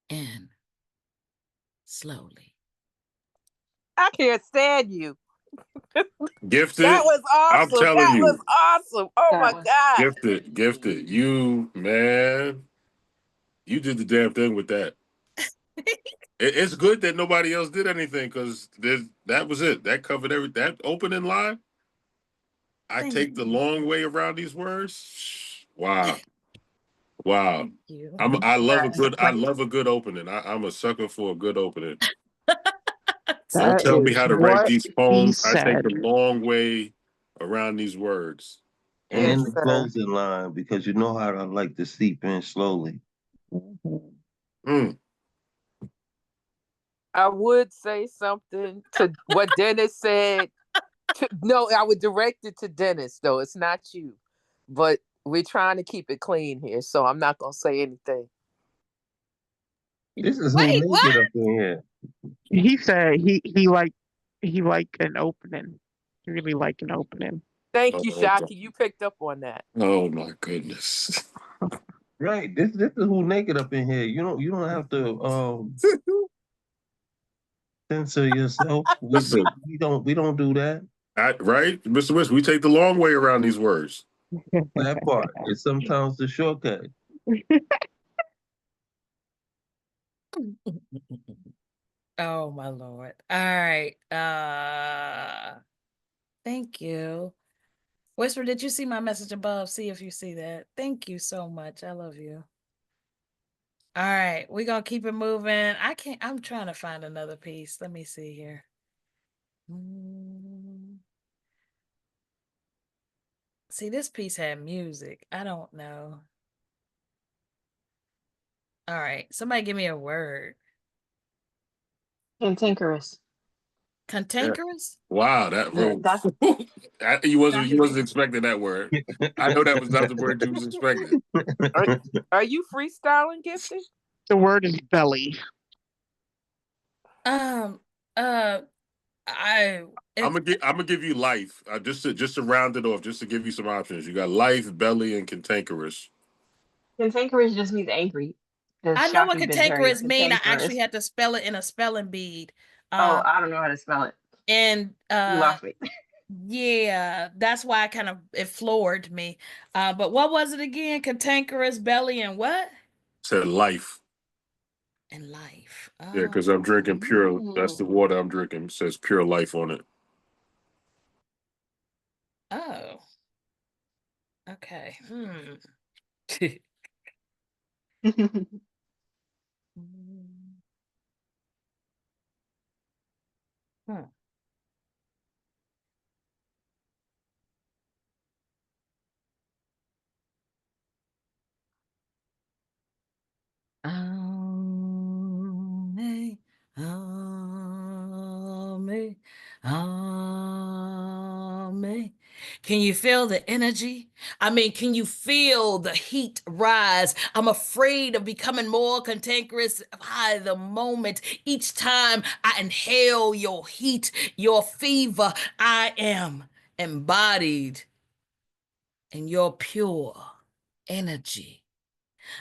in slowly. I can't stand you. Gifted. That was I'm awesome. telling That was you, awesome. Oh That my was. God. gifted. You man, you did the damn thing with that. It's good that nobody else did anything because that was it. That covered that opening line. I Thank take the long way around these words. Wow. Wow. Thank you. I love a good opening. I'm a sucker for a good opening. Don't That tell me is how to write what these he poems. I take said. the long way around these words. Yes, And the sir. closing line, because you know how I like to seep in slowly. Mhm. Mm. I would say something to what Dennis said. No, I would direct it to Dennis, though. It's not you. But we're trying to keep it clean here, so I'm not going to say anything. This is who Wait, what? naked up in here. He said he liked an opening. He really liked an opening. Thank you, Oh, Shaki. You picked up on that. oh my goodness. Right. This is who naked up in here. You don't have to censor yourself. Listen, We don't do that. right, Mr. West, we take the long way around these words. That part is sometimes the shortcut. Oh my Lord. All right. Thank you. Whisper, did you see my message above? See if you see that. Thank you so much. I love you. All right, we're gonna keep it moving. I'm trying to find another piece. Let me see here. See, this piece had music. I don't know. All right, somebody give me a word. Cantankerous. Cantankerous? Wow, that Yeah, real. that's You that's wasn't expecting that word. I know that was not the word you was expecting. Are you freestyling, Gifted? The word is belly. Um, uh, I I'm gonna give you life just to round it off, just to give you some options. You got life, belly, and cantankerous. cantankerous just means angry. Because I know what Shaki's been very cantankerous mean. I actually cantankerous. had to spell it in a spelling bead. Oh, I don't know how to spell it. And You lost me. yeah, that's why it floored me. But what was it again? Cantankerous, belly, and what? Said life. And life. Yeah, because I'm drinking pure. That's the water I'm drinking. It says pure life on it. Oh. Okay. Hmm. Ame, ame, ame. Can you feel the energy? I mean, can you feel the heat rise? I'm afraid of becoming more cantankerous by the moment. Each time I inhale your heat, your fever, I am embodied in your pure energy.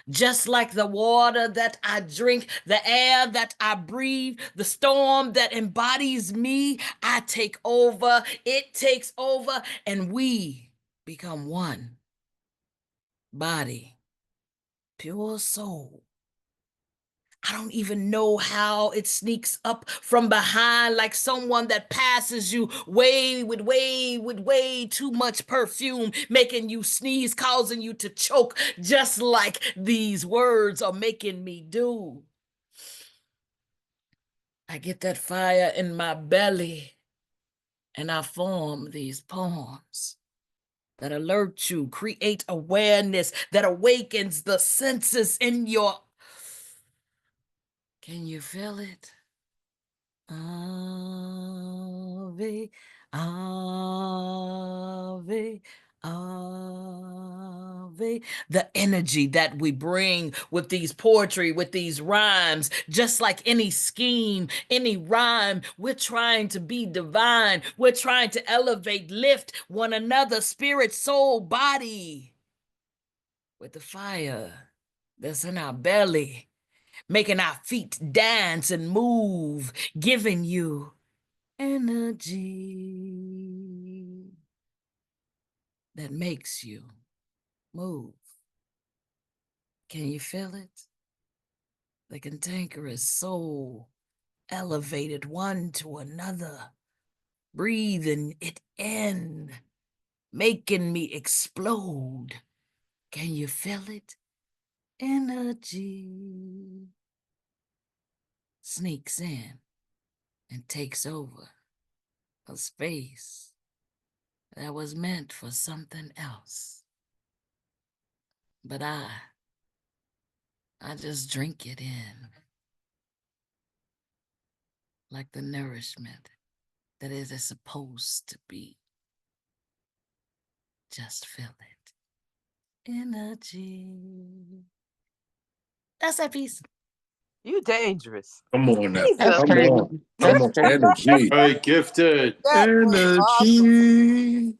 Just like the water that I drink, the air that I breathe, the storm that embodies me, I take over, it takes over, and we become one body, pure soul. I don't even know how it sneaks up from behind like someone that passes you way too much perfume, making you sneeze, causing you to choke, just like these words are making me do. I get that fire in my belly and I form these poems that alert you, create awareness, that awakens the senses in your... Can you feel it? Ave, ave, ave. The energy that we bring with these poetry, with these rhymes, just like any scheme, any rhyme, we're trying to be divine. We're trying to elevate, lift one another, spirit, soul, body, with the fire that's in our belly, making our feet dance and move, giving you energy that makes you move. Can you feel it? The cantankerous soul elevated one to another, breathing it in, making me explode. Can you feel it? Energy sneaks in and takes over a space that was meant for something else. But I just drink it in like the nourishment that it is supposed to be. Just feel it. Energy. That's that piece. You dangerous. Come on now. He's That's a, Come crazy. on. Come That's on. crazy. Energy. Hey, gifted. that was awesome.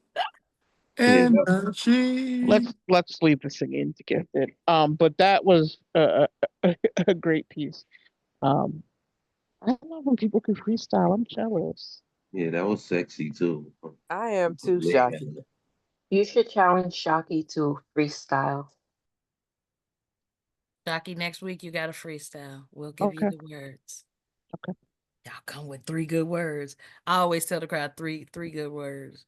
Yeah, Energy. Let's leave the singing to Gifted. But that was a great piece. I love when people can freestyle. I'm jealous. yeah, that was sexy too. I am too, Yeah. Shocky. You should challenge Shocky to freestyle. Shocky, next week you got a freestyle. We'll give you Okay. the words. Okay. Y'all come with 3 good words. I always tell the crowd three good words.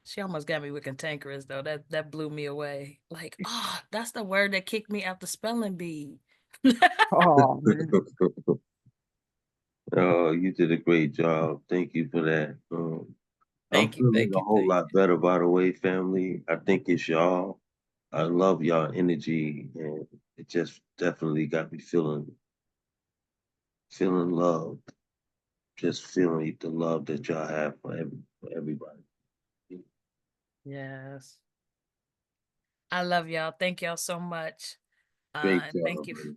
She almost got me with cantankerous though. That blew me away. Like, oh, that's the word that kicked me out the spelling bee. Oh man. Oh, you did a great job. Thank you for that. I'm Thank you, feeling thank a you, whole thank lot better, by the way, family. I think it's y'all. I love y'all energy, and it just definitely got me feeling loved. Just feeling the love that y'all have for everybody. you. Yes. I love y'all. Thank y'all so much. Great And thank job, you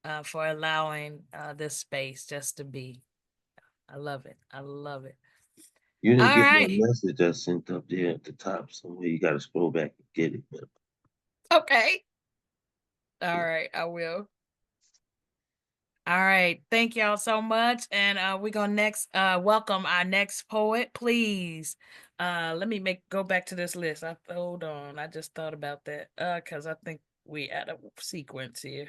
buddy. for allowing this space just to be. I love it. I love it. You didn't All get my righty. message I sent up there at the top somewhere. You got to scroll back and get it. Okay. All right. I will. All right. Thank y'all so much. And we're gonna next welcome our next poet, please. Let me go back to this list. Hold on. I just thought about that. Because I think we out of sequence here.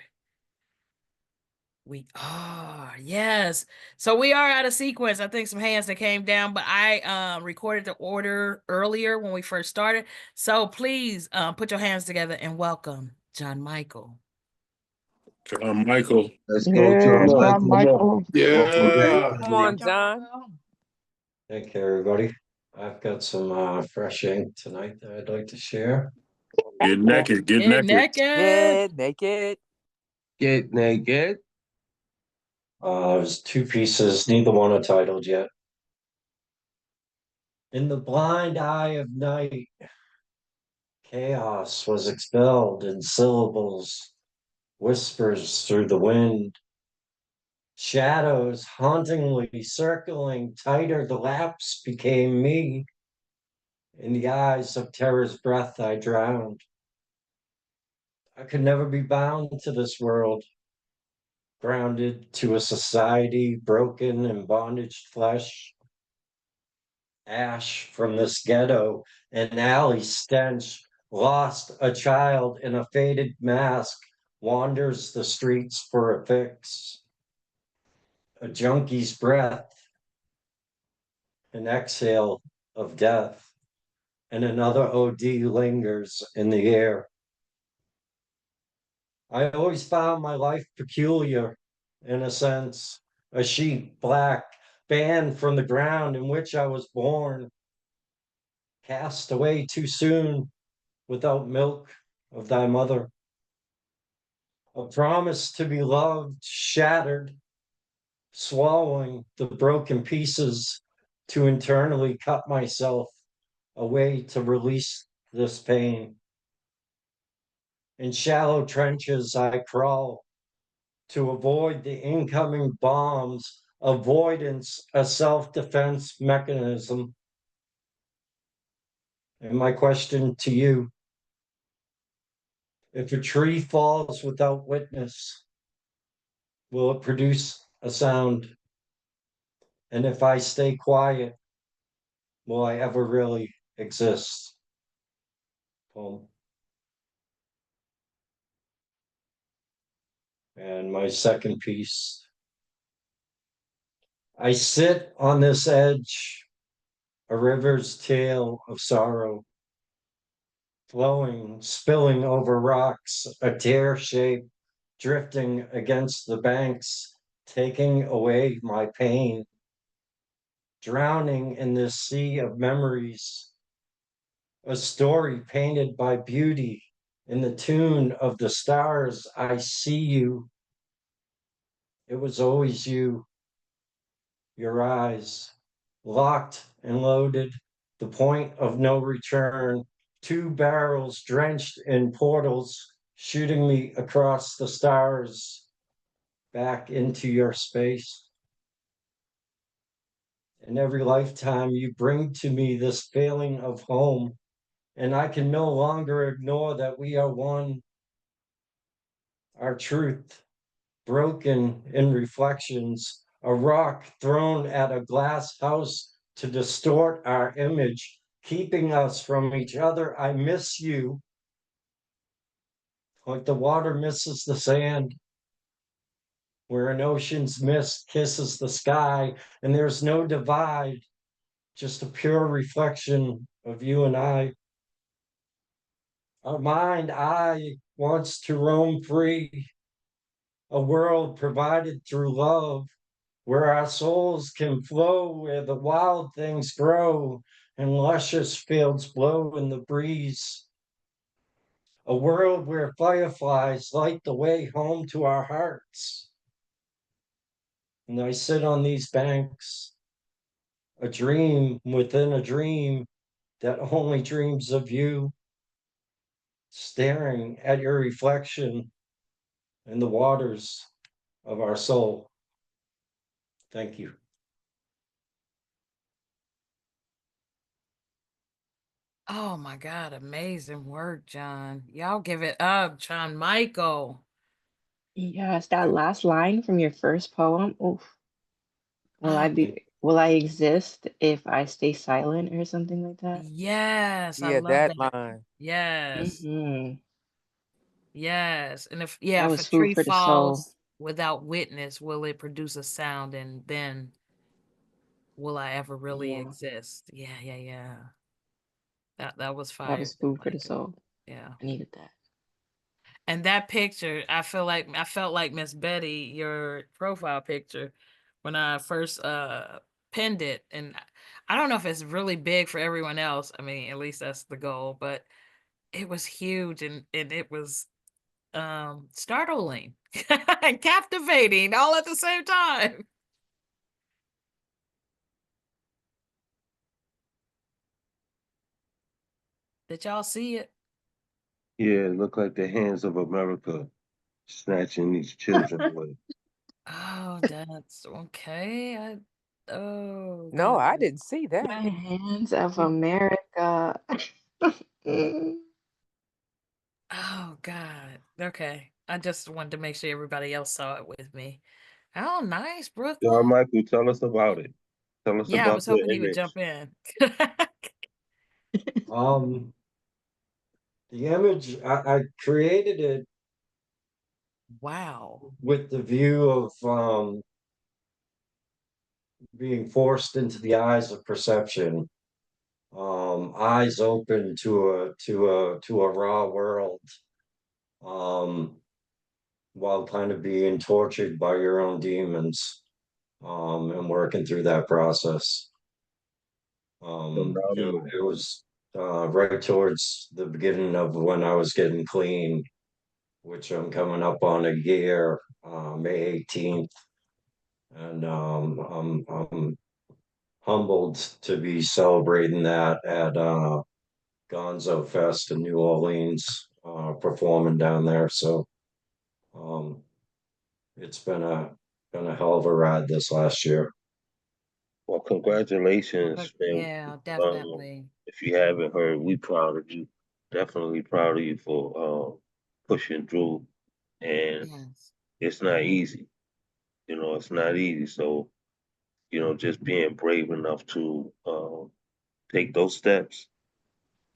We are, yes. So we are out of sequence. I think some hands that came down, but I recorded the order earlier when we first started. So please put your hands together and welcome John Michael. John Michael. Let's go, Yeah, John Come on. John Come Michael. on. Michael. Welcome back, Yeah. Come family. on, John. Thank you, everybody. I've got some fresh ink tonight that I'd like to share. Get naked. Get Get naked. naked. Get naked. Get naked. There's 2 pieces, neither one are titled yet. In the blind eye of night, chaos was expelled in syllables, whispers through the wind. Shadows hauntingly circling tighter, the lapse became me. In the eyes of terror's breath, I drowned. I could never be bound to this world, grounded to a society broken in bondage flesh. Ash from this ghetto, an alley stench, lost a child in a faded mask, wanders the streets for a fix. A junkie's breath, an exhale of death, and another OD lingers in the air. I always found my life peculiar, in a sense, a sheep, black, banned from the ground in which I was born, cast away too soon, without milk of thy mother. A promise to be loved, shattered, swallowing the broken pieces to internally cut myself a way to release this pain. In shallow trenches, I crawl to avoid the incoming bombs, avoidance, a self-defense mechanism. And my question to you, if a tree falls without witness, will it produce a sound? And if I stay quiet, will I ever really exist? Poem. And my second piece, I sit on this edge, a river's tale of sorrow, flowing, spilling over rocks, a tear shape, drifting against the banks, taking away my pain, drowning in this sea of memories, a story painted by beauty. In the tune of the stars, I see you. It was always you, your eyes, locked and loaded, the point of no return, two barrels drenched in portals, shooting me across the stars, back into your space. In every lifetime, you bring to me this feeling of home, and I can no longer ignore that we are one. Our truth, broken in reflections, a rock thrown at a glass house to distort our image, keeping us from each other. I miss you, like the water misses the sand, where an ocean's mist kisses the sky, and there's no divide, just a pure reflection of you and I. Our mind, I, wants to roam free, a world provided through love, where our souls can flow, where the wild things grow and luscious fields blow in the breeze. A world where fireflies light the way home to our hearts. And I sit on these banks, a dream within a dream that only dreams of you, staring at your reflection in the waters of our soul. Thank you. Oh my God, amazing work, John. Y'all give it up, John Michael. Yes, that last line from your first poem. Oof. Oh, Will I exist if I stay silent or something like that? yes, I Yeah, love that that. line. Yes, Hmm. yes. And That if a was food tree for the soul. falls without witness, will it produce a sound? And then will I ever really Yeah, exist? Yeah, yeah, yeah. That was that fire, was John food for the Michael. soul. Yeah. I needed that. And that picture, I felt like Miss Betty, your profile picture, when I first pinned it. And I don't know if it's really big for everyone else. I mean, at least that's the goal, but it was huge and it was startling and captivating all at the same time. Did y'all see it? Yeah, it looked like the hands of America snatching these children away. Oh, that's okay. Oh No, I God. didn't see The that. hands of America. Mm. Oh God. Okay. I just wanted to make sure everybody else saw it with me. Oh, nice, John Brooklyn. Michael, tell us about it. Tell us Yeah, I about was the hoping he would image. jump in. Um, the image, I created it Wow. with the view of being forced into the eyes of perception, eyes open to a raw world, um, while kind of being tortured by your own demons, and working through that process. Phenomenal. It was right towards the beginning of when I was getting clean, which I'm coming up on a year, May 18th. And I'm humbled to be celebrating that at Gonzo Fest in New Orleans, performing down there. So um, it's been a hell of a ride this last year. Well, congratulations, man. Yeah, Um, definitely. if you haven't heard, we proud of you. Definitely proud of you for pushing through. And Yes. it's not easy. It's not easy. So, just being brave enough to take those steps,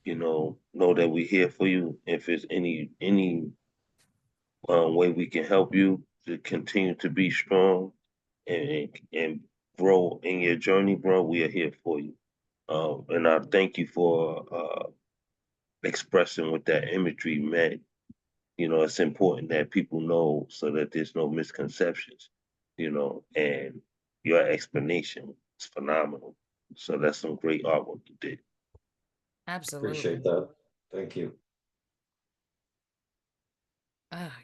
know that we're here for you. If it's any way we can help you to continue to be strong and grow in your journey, bro, we are here for you. And I thank you for expressing what that imagery meant. You know, it's important that people know so that there's no misconceptions, you know, and your explanation is phenomenal. So that's some great artwork you did. Absolutely. Appreciate that. Thank you.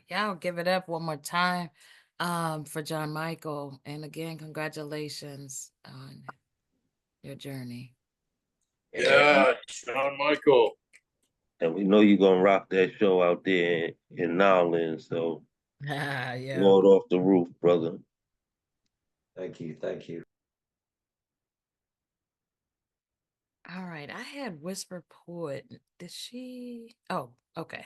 Y'all give it up one more time for John Michael. And again, congratulations on your journey. Yeah, John Michael. And we know you're gonna rock that show out there in Nowland, so Yeah. blow it off the roof, brother. Thank you. Thank you. All right. I had Whisper Poet. Did she? Oh, okay.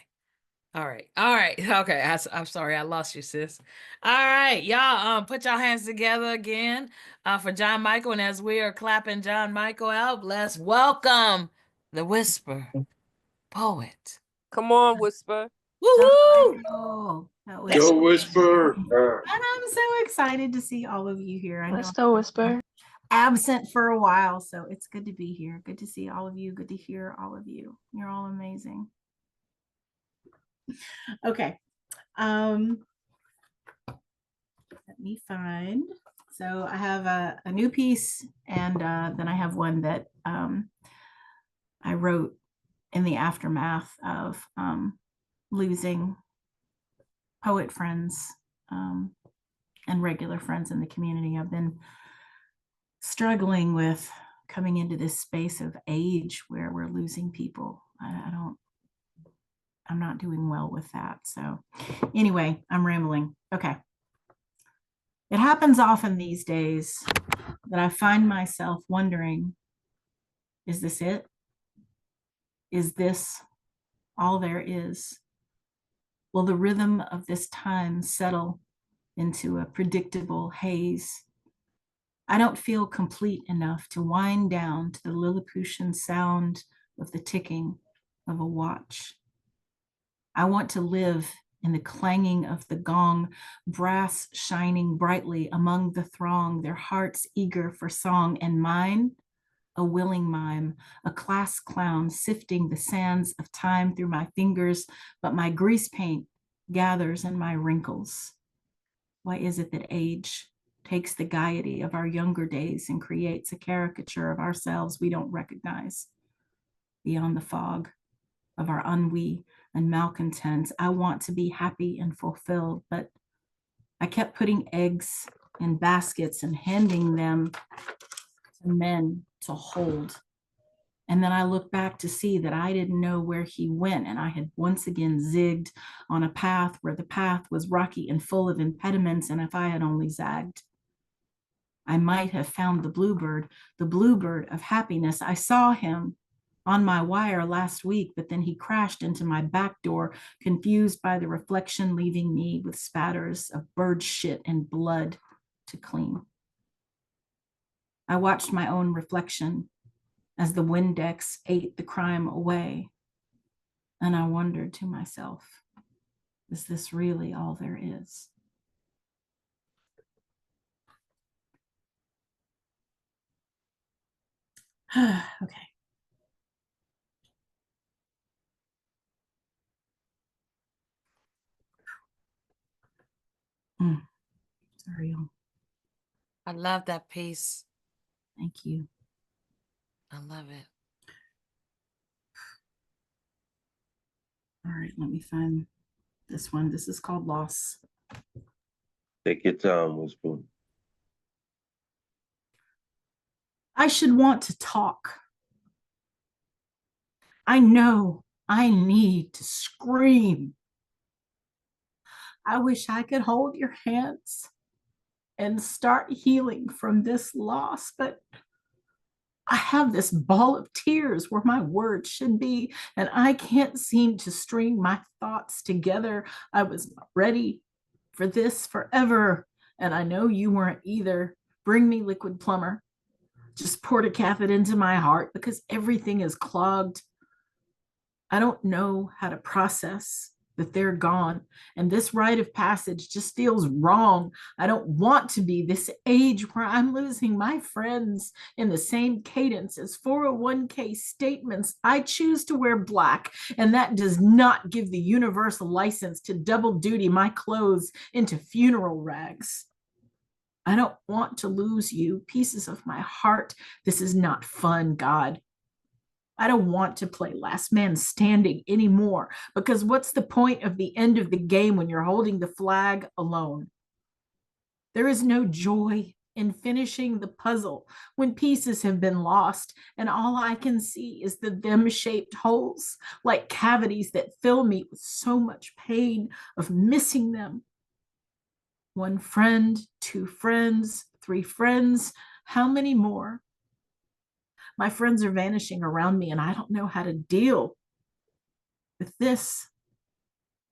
All right. All right. Okay. I'm sorry. I lost you, sis. All right. Y'all put your hands together again for John Michael. And as we are clapping John Michael out, let's welcome the Whisper Poet. Come on, Whisper. Woohoo! Oh, that was Go Whisper. and I'm so excited to see all of you here. I know Let's go, Whisper. absent for a while, so it's good to be here. Good to see all of you. Good to hear all of you. You're all amazing. Okay. Let me find. So I have a new piece, and then I have one that I wrote in the aftermath of losing poet friends and regular friends in the community. I've been struggling with coming into this space of age where we're losing people. I'm not doing well with that. So anyway, I'm rambling. Okay. It happens often these days that I find myself wondering, is this it? Is this all there is? Will the rhythm of this time settle into a predictable haze? I don't feel complete enough to wind down to the Lilliputian sound of the ticking of a watch. I want to live in the clanging of the gong, brass shining brightly among the throng, their hearts eager for song, and mine, a willing mime, a class clown sifting the sands of time through my fingers, but my grease paint gathers in my wrinkles. Why is it that age takes the gaiety of our younger days and creates a caricature of ourselves we don't recognize? Beyond the fog of our ennui and malcontents, I want to be happy and fulfilled, but I kept putting eggs in baskets and handing them to men to hold. And then I looked back to see that I didn't know where he went, and I had once again zigged on a path where the path was rocky and full of impediments, and if I had only zagged, I might have found the bluebird of happiness. I saw him on my wire last week, but then he crashed into my back door, confused by the reflection, leaving me with spatters of bird shit and blood to clean. I watched my own reflection as the Windex ate the crime away, and I wondered to myself, is this really all there is? Okay. Sorry. I love that piece. Thank you. I love it. All right, let me find this one. This is called Loss. Take your time, Whisper. I should want to talk. I know I need to scream. I wish I could hold your hands and start healing from this loss, but I have this ball of tears where my words should be, and I can't seem to string my thoughts together. I was not ready for this forever, and I know you weren't either. Bring me liquid plumber. Just pour a catheter into my heart because everything is clogged. I don't know how to process that they're gone. And this rite of passage just feels wrong. I don't want to be this age where I'm losing my friends in the same cadence as 401k statements. I choose to wear black, and that does not give the universe a license to double duty my clothes into funeral rags. I don't want to lose you, pieces of my heart. This is not fun, God. I don't want to play last man standing anymore, because what's the point of the end of the game when you're holding the flag alone? There is no joy in finishing the puzzle when pieces have been lost, and all I can see is the them-shaped holes, like cavities that fill me with so much pain of missing them. One friend, two friends, three friends, how many more? My friends are vanishing around me, and I don't know how to deal with this.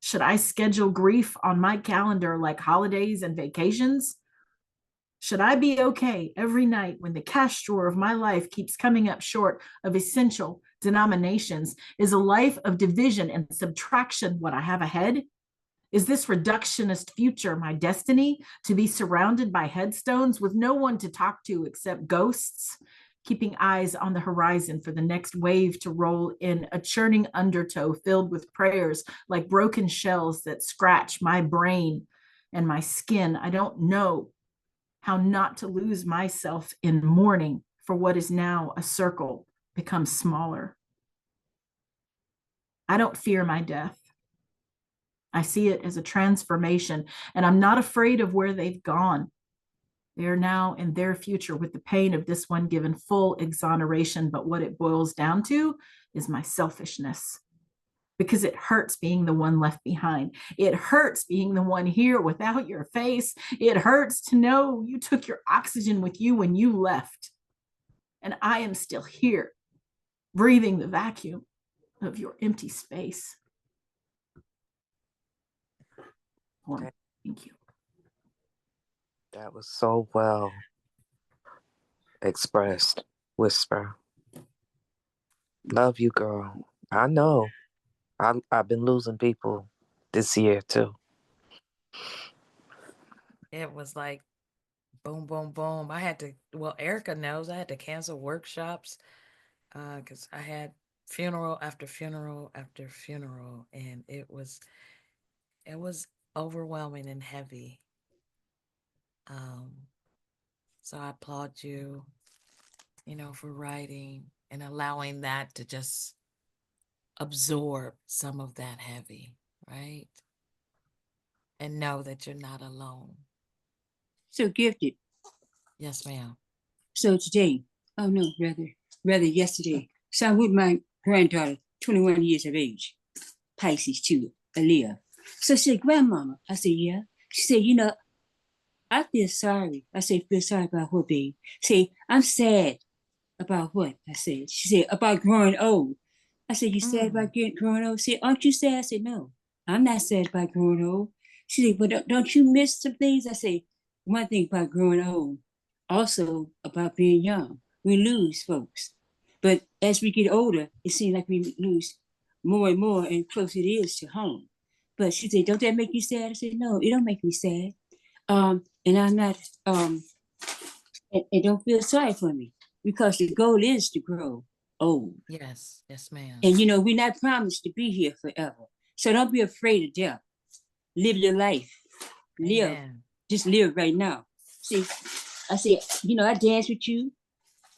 Should I schedule grief on my calendar like holidays and vacations? Should I be okay every night when the cash drawer of my life keeps coming up short of essential denominations? Is a life of division and subtraction what I have ahead? Is this reductionist future my destiny, to be surrounded by headstones with no one to talk to except ghosts? Keeping eyes on the horizon for the next wave to roll in, a churning undertow filled with prayers like broken shells that scratch my brain and my skin. I don't know how not to lose myself in mourning for what is now a circle becomes smaller. I don't fear my death. I see it as a transformation, and I'm not afraid of where they've gone. They are now in their future with the pain of this one given full exoneration. But what it boils down to is my selfishness, because it hurts being the one left behind. It hurts being the one here without your face. It hurts to know you took your oxygen with you when you left, and I am still here, breathing the vacuum of your empty space. Thank you. That was so well expressed, Whisper. Love you, girl. I know. I've been losing people this year too. It was like boom, boom, boom. I had to, well, Erica knows I had to cancel workshops because I had funeral after funeral after funeral, and it was overwhelming and heavy. So I applaud you, for writing and allowing that to just absorb some of that heavy, right? And know that you're not alone. So Gifted. Yes, ma'am. So today, oh no, rather yesterday. So I'm with my granddaughter, 21 years of age, Pisces too, Aaliyah. So she said, Grandmama. I said, yeah. She said, I feel sorry. I said, feel sorry about what, babe? Say, I'm sad. About what? I said. She said, about growing old. I said, you sad about growing old? She said, aren't you sad? I said, no, I'm not sad about growing old. She said, but don't you miss some things? I said, one thing about growing old, also about being young. We lose folks. But as we get older, it seems like we lose more and more, and closer it is to home. But she said, don't that make you sad? I said, no, it don't make me sad. And I'm not, and don't feel sorry for me, because the goal is to grow old. Yes, ma'am. And we're not promised to be here forever. So don't be afraid of death. Live your life. Live. Amen. Just live right now. See, I said, I dance with you,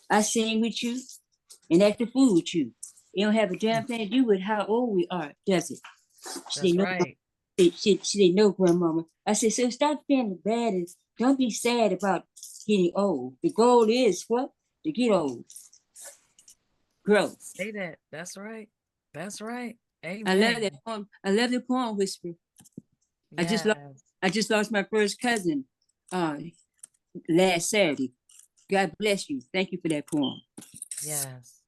I sing with you, and act the fool with you. It don't have a damn thing to do with how old we are, does it? That's right. She said, no, Grandmama. I said, so stop feeling bad and don't be sad about getting old. The goal is what? To get old. Grow. Say that. That's right. That's right. Amen. I love that poem. I love the poem, Whisper. Yes. I just lost my first cousin last Saturday. God bless you. Thank you for that poem. Yes.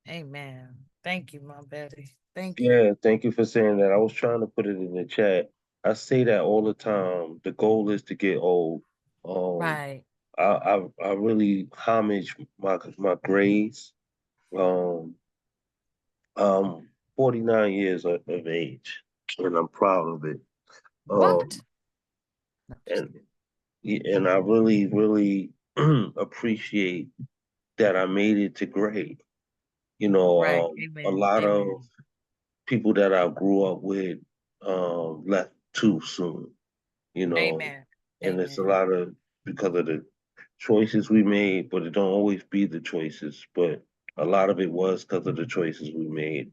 Amen. Thank you, my Betty. Thank you. Yeah, thank you for saying that. I was trying to put it in the chat. I say that all the time. The goal is to get old. Right. I really homage my grades. 49 years of age. and I'm proud of it. What? And and I really, really appreciate that I made it to grade. You know, Right. a Amen. lot of Amen. people that I grew up with left too soon. You know, Amen. and it's a Amen. lot of because of the choices we made, but it don't always be the choices. But a lot of it was because of the choices we made.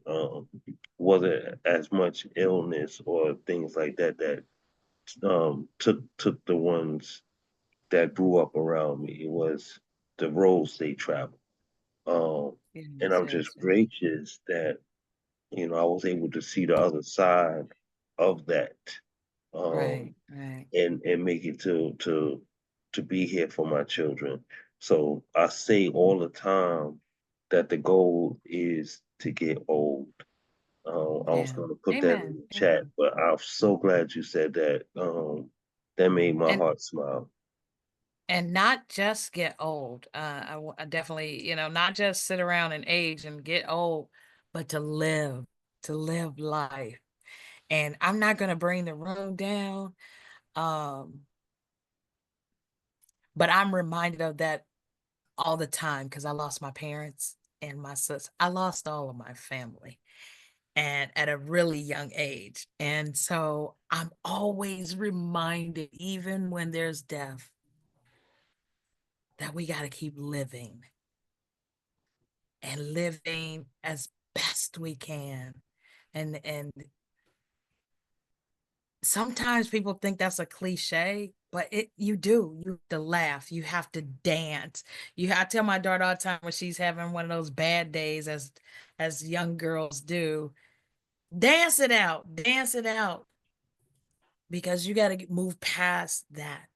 Wasn't as much illness or things like that that took the ones that grew up around me. It was the roads they traveled. And Yes, I'm yes, just yes. gracious that I was able to see the other side of that, Right, um, right. and make it to be here for my children. So I say all the time that the goal is to get old. I was Yeah. going to put that in Amen. the chat, Amen. but I'm so glad you said that. That made my And heart smile. not just get old. I definitely, not just sit around and age and get old, but to live life. And I'm not going to bring the room down. Um, but I'm reminded of that all the time because I lost my parents and my sister. I lost all of my family and at a really young age. And so I'm always reminded, even when there's death, that we got to keep living and living as best we can. And sometimes people think that's a cliche, but you have to laugh, you have to dance. I tell my daughter all the time when she's having one of those bad days, as young girls do, dance it out, because you got to move past that.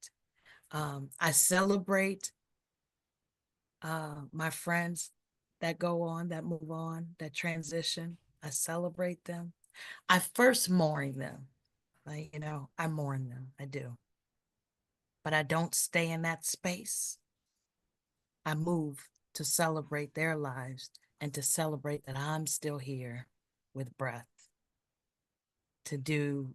I celebrate my friends that go on, that move on, that transition. I celebrate them. I first mourn them. I mourn them. I do. But I don't stay in that space. I move to celebrate their lives and to celebrate that I'm still here with breath to do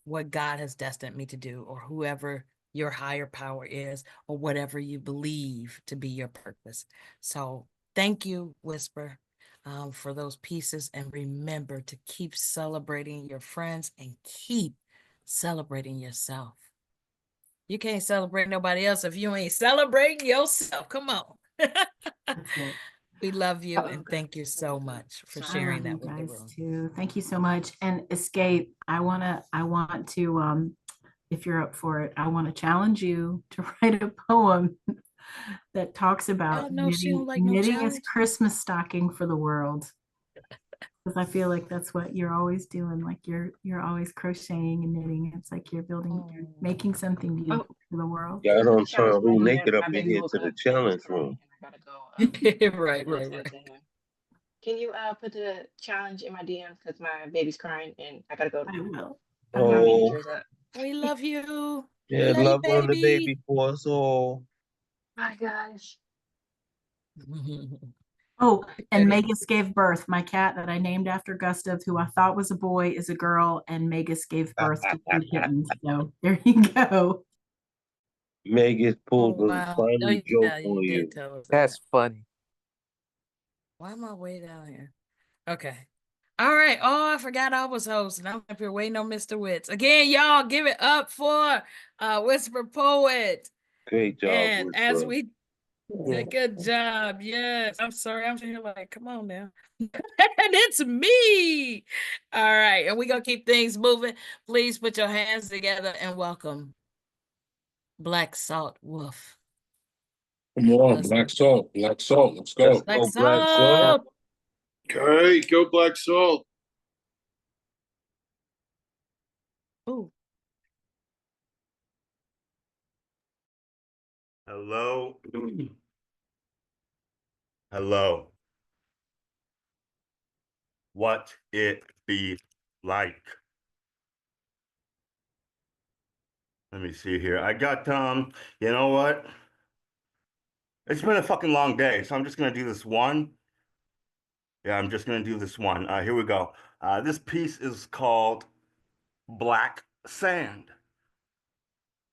what God has destined me to do, or whoever your higher power is, or whatever you believe to be your purpose. So thank you, Whisper, for those pieces. And remember to keep celebrating your friends and keep celebrating yourself. You can't celebrate nobody else if you ain't celebrating yourself. Come on. That's it. We love you and thank you so much for I sharing love you that with the guys room. too. Thank you so much. And Escape, I want to if you're up for it, I want to challenge you to write a poem that talks Y'all about know she don't like no knitting as challenge. Christmas stocking for the world. Because I feel like that's what you're always doing. Like you're always crocheting and knitting. It's like you're making something beautiful for the world. Yeah, I don't Challenge turn my who DM. naked up My in baby here woke to the up and he's challenge crying, room. and I gotta go Right, fix right, that right. to him. Can you put the challenge in my DMs because my baby's crying and I gotta go. I will. My Oh, manager's up. We love you. We yeah, love you, love on the baby. baby for us all. Bye guys. Oh, and Okay. Magus gave birth. My cat that I named after Gustav, who I thought was a boy, is a girl, and Magus gave birth to 2 kittens. So there you go. Megan Oh, pulled a wow. Oh, funny joke yeah, you on did you. tell us that. That's funny. Why am I way down here? Okay. All right. Oh, I forgot I was hosting. I'm up here waiting on Mr. Witz. Again, y'all give it up for Whisper Poet. Great job, And as Whisper. we did, good job. Yes. I'm sorry. I'm here like, come on now. And it's me. All right. And we're going to keep things moving. Please put your hands together and welcome Black Salt Wolf. Come on, Let's Black go. Salt, Black Salt, let's Let's go. Black go, Black Soul. Salt. Okay, go Black Salt. Ooh. Hello. Hello. What it be like? Let me see here. I got you know what? It's been a fucking long day, so I'm just gonna do this one. Yeah, I'm just gonna do this one. Here we go. This piece is called Black Sand.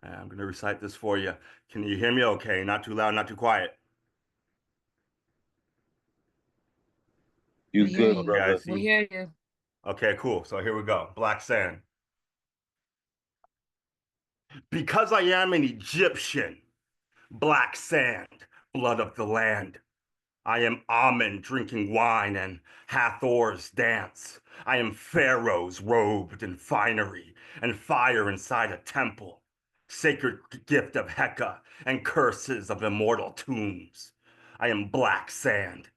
And I'm going to recite this for you. Can you hear me okay? Not too loud, not too quiet. You We hear good, you. Okay, I brother. We see. hear you. Okay, cool. So here we go. Black Sand. Because I am an Egyptian, black sand, blood of the land. I am Amen drinking wine and Hathor's dance. I am pharaohs robed in finery and fire inside a temple. Sacred gift of Heka and curses of immortal tombs. I am black sand.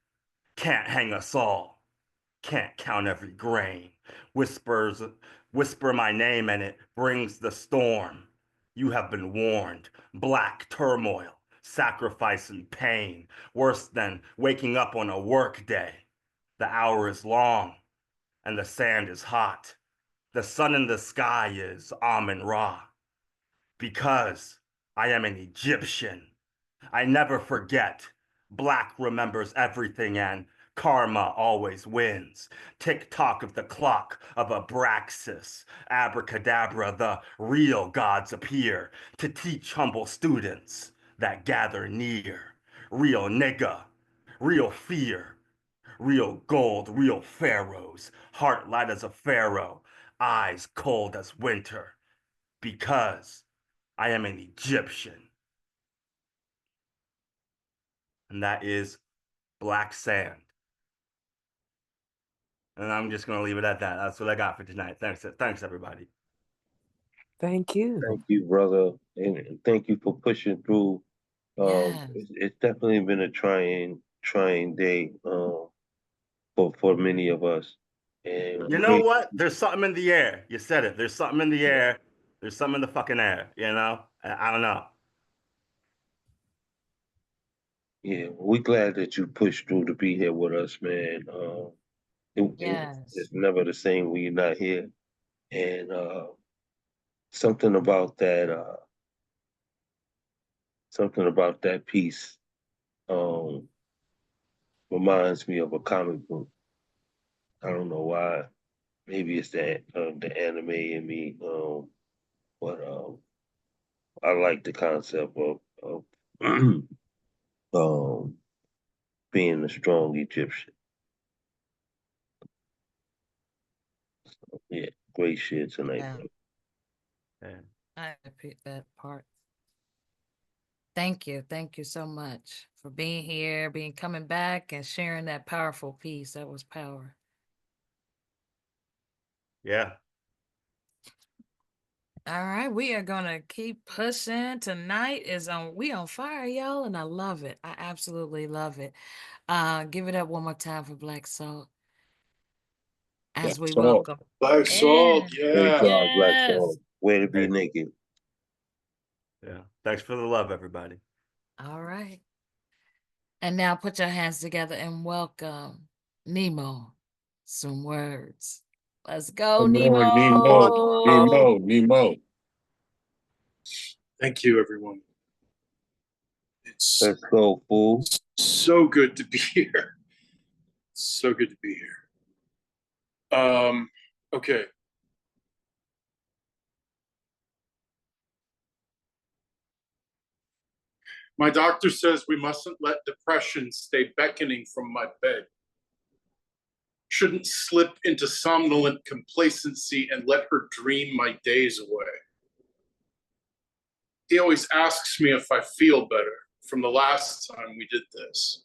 Can't hang us all. Can't count every grain. Whisper my name and it brings the storm. You have been warned. Black turmoil, sacrifice and pain, worse than waking up on a work day. The hour is long and the sand is hot. The sun in the sky is Amen Ra. Because I am an Egyptian. I never forget. Black remembers everything and karma always wins. Tick tock of the clock of Abraxas. Abracadabra, the real gods appear to teach humble students that gather near. Real nigga, real fear, real gold, real pharaohs. Heart light as a pharaoh, eyes cold as winter. Because I am an Egyptian. And that is Black Sand. And I'm just going to leave it at that. That's what I got for tonight. Thanks, everybody. Thank you. Thank you, brother, and thank you for pushing through. Yes. It's definitely been a trying day for many of us. And You we know really, what? There's something in the air. You said it. There's something in the air. There's something in the fucking air. You know? I don't know. yeah, we're glad that you pushed through to be here with us, man. Yes. It's never the same when you're not here. And something about that piece um, reminds me of a comic book. I don't know why. Maybe it's the anime in me, but I like the concept of um, being a strong Egyptian. Yeah, great shit tonight, Yeah. bro. Yeah. I repeat that part. Thank you. Thank you so much for being here, coming back and sharing that powerful piece. That was power. Yeah. All right, we are gonna keep pushing. Tonight is we on fire, y'all, and I love it. I absolutely love it. Give it up one more time for Black Salt as we Salt. welcome. Black Salt, Great yeah. job, Black Yes. Salt. Way to be Hey. naked. Yeah. Thanks for the love, everybody. All right. And now put your hands together and welcome Nemo. Some words. Let's go, Come Nemo. on, Nemo. Thank you, everyone. It's Let's go, fool. so good to be here. So good to be here. Okay. My doctor says we mustn't let depression stay beckoning from my bed. Shouldn't slip into somnolent complacency and let her dream my days away. He always asks me if I feel better from the last time we did this.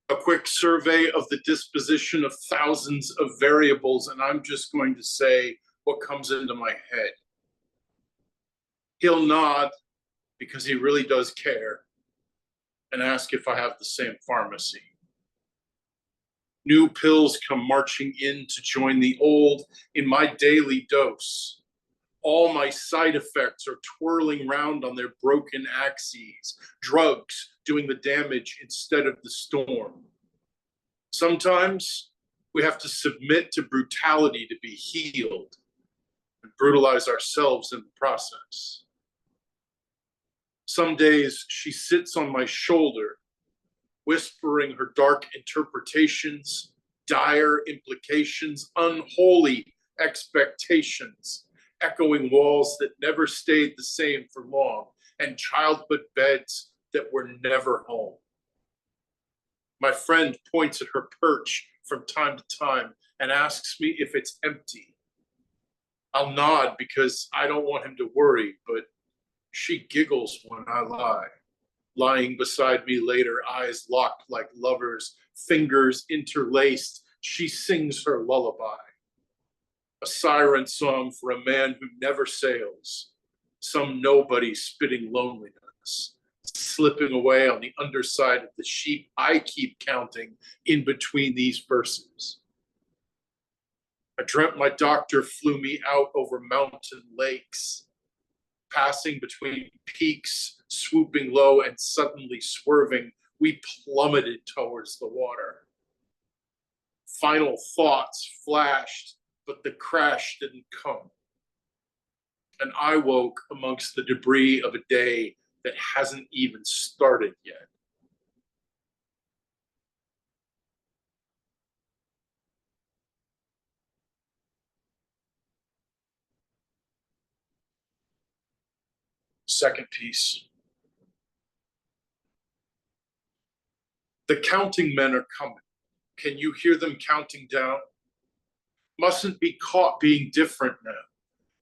A quick survey of the disposition of thousands of variables, and I'm just going to say what comes into my head. He'll nod because he really does care and ask if I have the same pharmacy. New pills come marching in to join the old in my daily dose. All my side effects are twirling round on their broken axes, drugs doing the damage instead of the storm. Sometimes we have to submit to brutality to be healed and brutalize ourselves in the process. Some days she sits on my shoulder, whispering her dark interpretations dire implications, unholy expectations, echoing walls that never stayed the same for long, and childhood beds that were never home. My friend points at her perch from time to time and asks me if it's empty. I'll nod because I don't want him to worry, but she giggles when I lie. Lying beside me later, eyes locked like lovers, fingers interlaced, she sings her lullaby. A siren song for a man who never sails, some nobody spitting loneliness, slipping away on the underside of the sheep I keep counting in between these verses. I dreamt my doctor flew me out over mountain lakes, passing between peaks, swooping low and suddenly swerving, we plummeted towards the water. Final thoughts flashed, but the crash didn't come. And I woke amongst the debris of a day that hasn't even started yet. Second piece. The counting men are coming. Can you hear them counting down? Mustn't be caught being different now.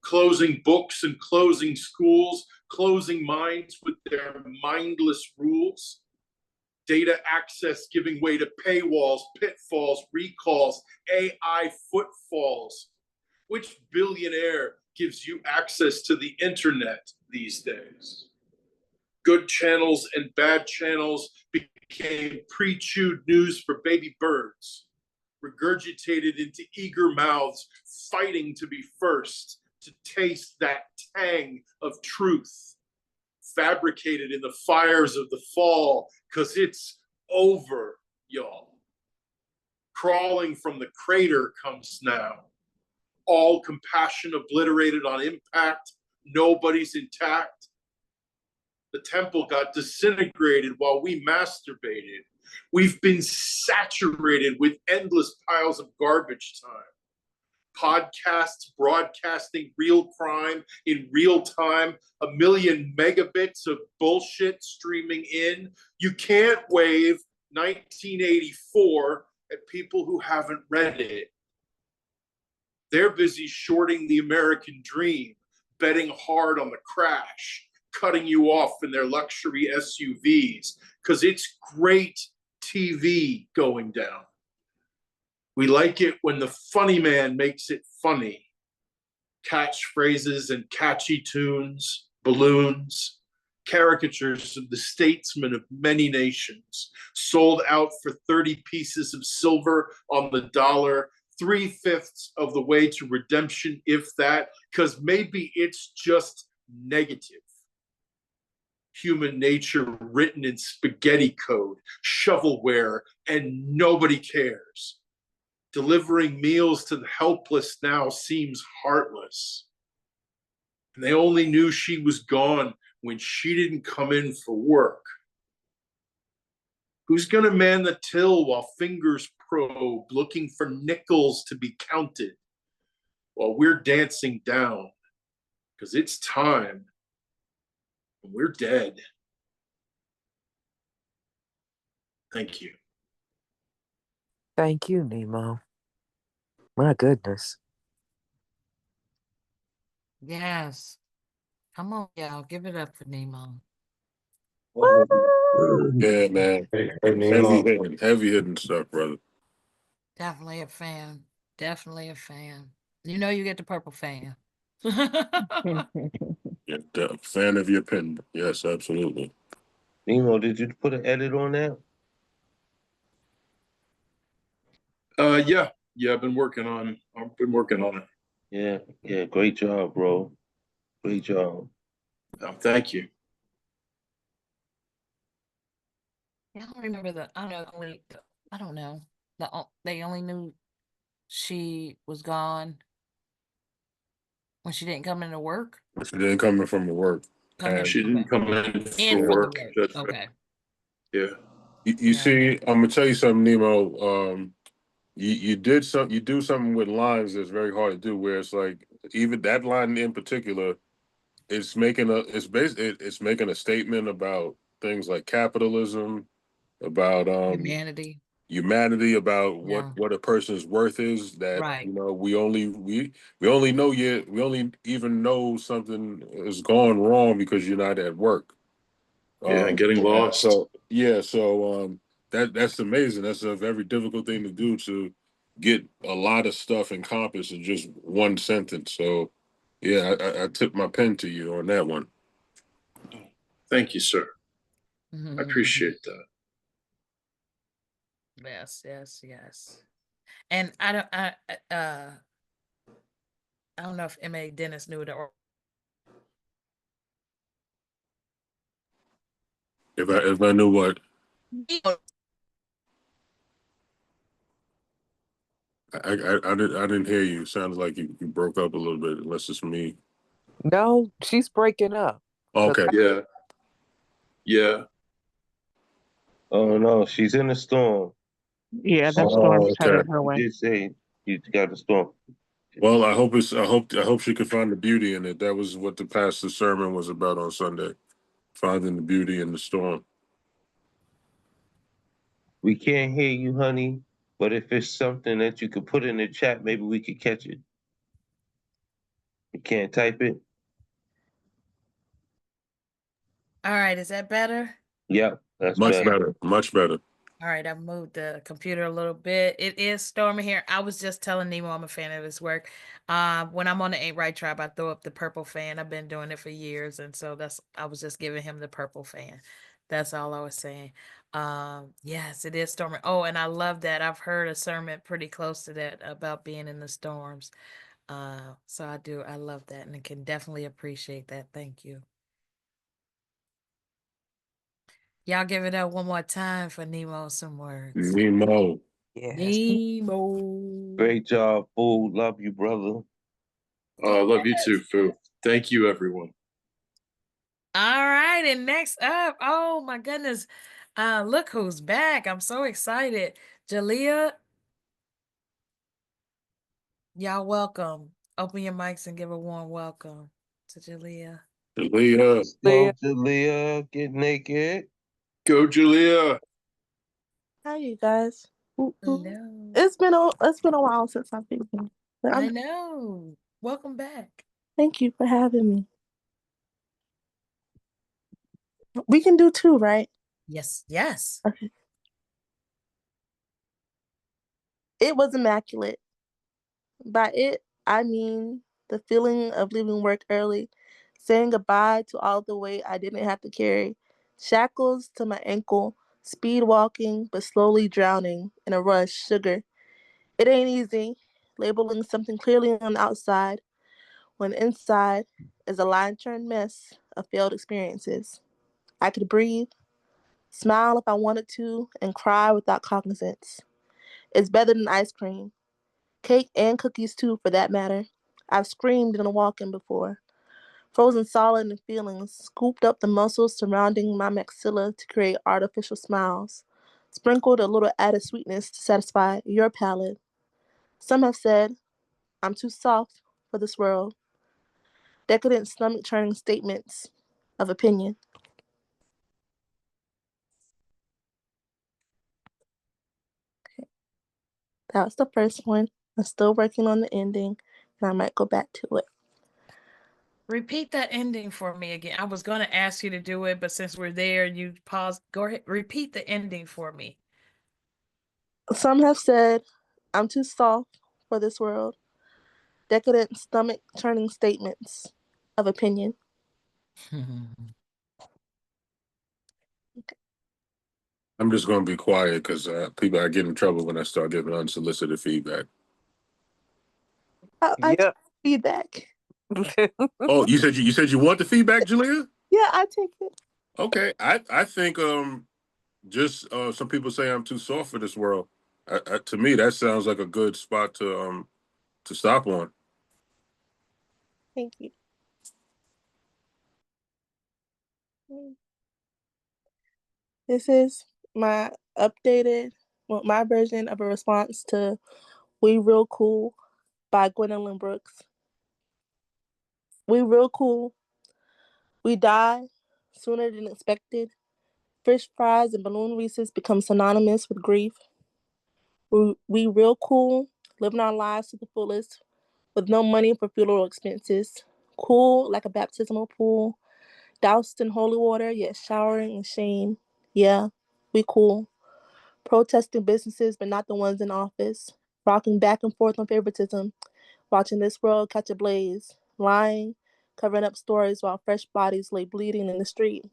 Closing books and closing schools, closing minds with their mindless rules. Data access giving way to paywalls, pitfalls, recalls, AI footfalls. Which billionaire gives you access to the internet these days? Good channels and bad channels became pre-chewed news for baby birds, regurgitated into eager mouths, fighting to be first, to taste that tang of truth, fabricated in the fires of the fall, because it's over, y'all. Crawling from the crater comes now. All compassion obliterated on impact, nobody's intact. The temple got disintegrated while we masturbated. We've been saturated with endless piles of garbage time. Podcasts broadcasting real crime in real time, 1 million megabits of bullshit streaming in. You can't wave 1984 at people who haven't read it. They're busy shorting the American dream, betting hard on the crash, cutting you off in their luxury SUVs, because it's great TV going down. We like it when the funny man makes it funny. Catchphrases and catchy tunes, balloons, caricatures of the statesmen of many nations, sold out for 30 pieces of silver on the dollar, 3/5 of the way to redemption, if that, because maybe it's just negative. Human nature written in spaghetti code, shovelware, and nobody cares. Delivering meals to the helpless now seems heartless. And they only knew she was gone when she didn't come in for work. Who's gonna man the till while fingers probe, looking for nickels to be counted, while we're dancing down? Because it's time, and we're dead. Thank you. Thank you, Nemo. My goodness. Yes. Come on, y'all. Give it up for Nemo. Yeah, man. Heavy hitting stuff, brother. Definitely a fan. Definitely a fan. You know you get the purple fan. Yeah, fan of your pen. Yes, absolutely. Nemo, did you put an edit on that? Yeah, I've been working on it. Yeah, great job, bro. Great job. Thank you. I don't remember I don't know. They only knew she was gone when she didn't come into work. She didn't come in from the work. She didn't come in for work. Okay. Yeah. You see, I'm gonna tell you something, Nemo. you do something with lines that's very hard to do. Where it's like even that line in particular, it's making a statement about things like capitalism, about humanity, about Yeah. what a person's worth is. That Right. we only know we only even know something is going wrong because you're not at work. Yeah, and getting lost. So that's amazing. That's a very difficult thing to do, to get a lot of stuff encompassed in just one sentence. So yeah, I tip my pen to you on that one. Thank you, sir. I appreciate that. Yes, yes, yes. And I don't know if M.A. Dennis knew it or If I knew what. I didn't hear you. It sounded like you broke up a little bit, unless it's me. No, she's breaking up. Okay. Yeah. Yeah. Oh no, she's in a storm. Yeah, that storm's Okay. headed her You way. did say you got a storm. Well, I hope she could find the beauty in it. That was what the pastor's sermon was about on Sunday. Finding the beauty in the storm. We can't hear you, honey. But if it's something that you could put in the chat, maybe we could catch it. You can't type it? All right, is that better? Yep, that's Much better. better. Much better. All right, I've moved the computer a little bit. It is stormy here. I was just telling Nemo I'm a fan of his work. When I'm on the Ain't Right Tribe, I throw up the purple fan. I've been doing it for years, and so I was just giving him the purple fan. That's all I was saying. Yes, it is stormy. Oh, and I love that. I've heard a sermon pretty close to that about being in the storms. So I love that, and I can definitely appreciate that. Thank you. Y'all give it up one more time for Nemo some words. Nemo. Yes. Nemo. Great job, fool. Love you, brother. I love you too, Fu. Thank you, everyone. All right, and next up, oh my goodness, look who's back. I'm so excited. Jalea, y'all welcome. Open your mics and give a warm welcome to Jalea. Jalea. Go, Jalea, get naked. Go, Julia. Hi, you guys. Hello. It's been a while since I've been here. But I know. Welcome back. thank you for having me. We can do two, right? Yes, yes. Okay. It was immaculate. By it, I mean the feeling of leaving work early, saying goodbye to all the weight I didn't have to carry, shackles to my ankle, speed walking but slowly drowning in a rush, sugar. It ain't easy, labeling something clearly on the outside when inside is a line-turned mess of failed experiences. I could breathe, smile if I wanted to, and cry without cognizance. It's better than ice cream. Cake and cookies too, for that matter. I've screamed in a walk-in before. Frozen solid in feelings, scooped up the muscles surrounding my maxilla to create artificial smiles. Sprinkled a little added sweetness to satisfy your palate. Some have said, I'm too soft for this world. Decadent stomach-churning statements of opinion. That was the first one. I'm still working on the ending, and I might go back to it. Repeat that ending for me again. I was going to ask you to do it, but since we're there, you paused. Go ahead. Repeat the ending for me. Some have said, I'm too soft for this world. Decadent stomach-churning statements of opinion. I'm just going to be quiet because people I get in trouble when I start giving unsolicited feedback. I take feedback. Oh, you said you want the feedback, Jalea? Yeah, I take it. Okay, I think just some people say I'm too soft for this world. To me, that sounds like a good spot to stop on. Thank you. This is my updated well, my version of a response to We Real Cool by Gwendolyn Brooks. We real cool. We die sooner than expected. Fish fries and balloon Reese's become synonymous with grief. We real cool, living our lives to the fullest with no money for funeral expenses. Cool like a baptismal pool, doused in holy water, yet showering in shame. Yeah, we cool. Protesting businesses, but not the ones in office. Rocking back and forth on favoritism. Watching this world catch a blaze. Lying, covering up stories while fresh bodies lay bleeding in the street.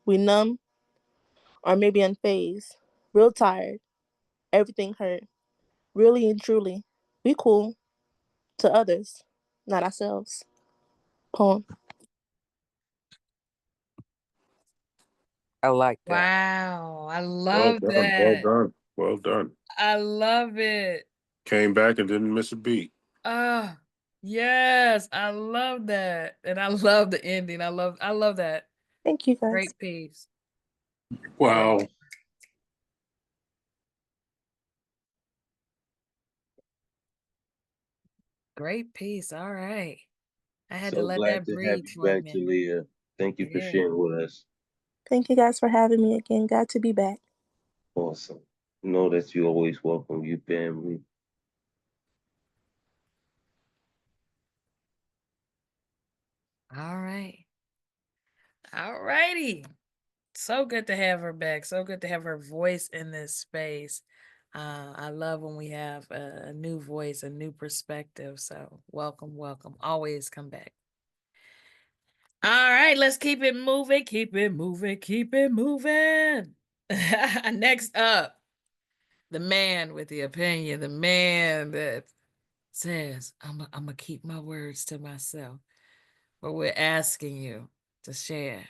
We numb, or maybe unfazed. Real tired. Everything hurt. Really and truly. We cool. To others, not ourselves. Poem. I like that. Wow, I Well love done. Well that. done. Well done. I love it. Came back and didn't miss a beat. Ah, yes, I love that. And I love the ending. I love that. Thank you, guys. Great piece. Wow. Great piece. All right. I had to So let glad that to have breathe you for a back, minute. Talia. Thank you for Yeah. sharing with us. Thank you guys for having me again. Glad to be back. Awesome. Know that you always welcome, you family. All right. All righty. So good to have her back. So good to have her voice in this space. I love when we have a new voice, a new perspective. So welcome, welcome. Always come back. All right, let's keep it moving, keep it moving, keep it moving. Next up, the man with the opinion, the man that says, I'm gonna keep my words to myself. But we're asking you to share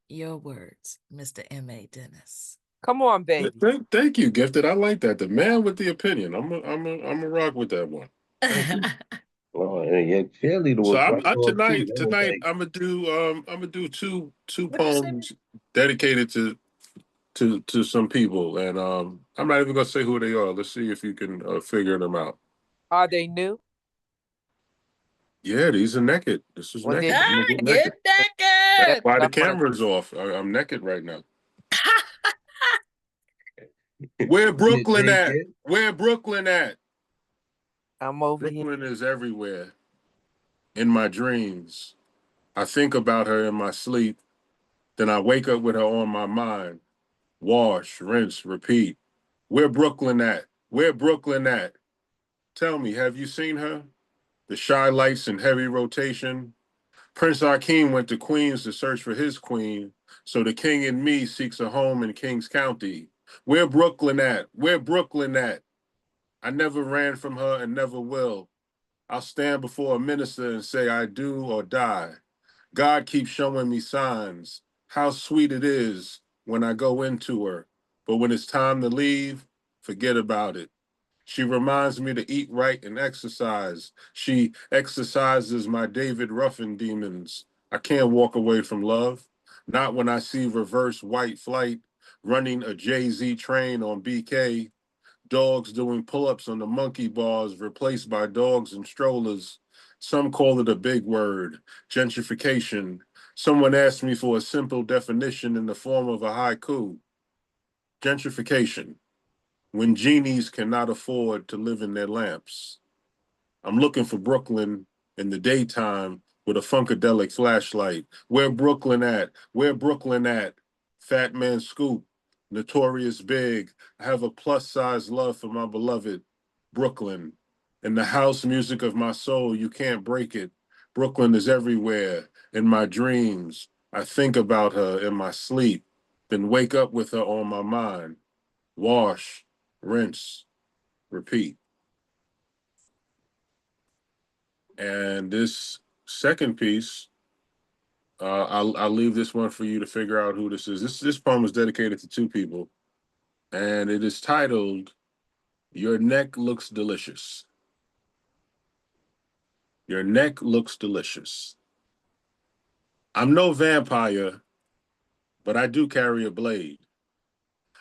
your words, Mr. M.A. Dennis. Come on, baby. Thank you, Gifted. I like that. The man with the opinion. I'm a rock with that one. Thank you. Oh, yeah, clearly So was right on too. tonight That was like, I'm gonna do two What you say? poems dedicated to some people, and I'm not even gonna say who they are. Let's see if you can figure them out. Are they new? Yeah, these are naked. This is Well, naked. then I'm gonna get Get naked. That's naked. that's why what I the want to camera's off. I'm naked right now. Where get Brooklyn at? naked. Where Brooklyn at? I'm over here. Brooklyn is everywhere. In my dreams, I think about her in my sleep. Then I wake up with her on my mind. Wash, rinse, repeat. Where Brooklyn at? Where Brooklyn at? Tell me, have you seen her? The shy lights in heavy rotation. Prince Akeem went to Queens to search for his queen, so the king in me seeks a home in Kings County. Where Brooklyn at? Where Brooklyn at? I never ran from her and never will. I'll stand before a minister and say I do or die. God keeps showing me signs, how sweet it is when I go into her. But when it's time to leave, forget about it. She reminds me to eat right and exercise. She exercises my David Ruffin demons. I can't walk away from love. Not when I see reverse white flight running a Jay-Z train on BK, dogs doing pull-ups on the monkey bars replaced by dogs and strollers. Some call it a big word, gentrification. Someone asked me for a simple definition in the form of a haiku. Gentrification, when genies cannot afford to live in their lamps. I'm looking for Brooklyn in the daytime with a funkadelic flashlight. Where Brooklyn at? Where Brooklyn at? Fat Man Scoop, Notorious Big. I have a plus size love for my beloved Brooklyn. In the house music of my soul, you can't break it. Brooklyn is everywhere. In my dreams, I think about her in my sleep, then wake up with her on my mind. Wash, rinse, repeat. And this second piece, I'll leave this one for you to figure out who this is. This poem is dedicated to two people, and it is titled "Your Neck Looks Delicious." Your neck looks delicious. I'm no vampire, but I do carry a blade.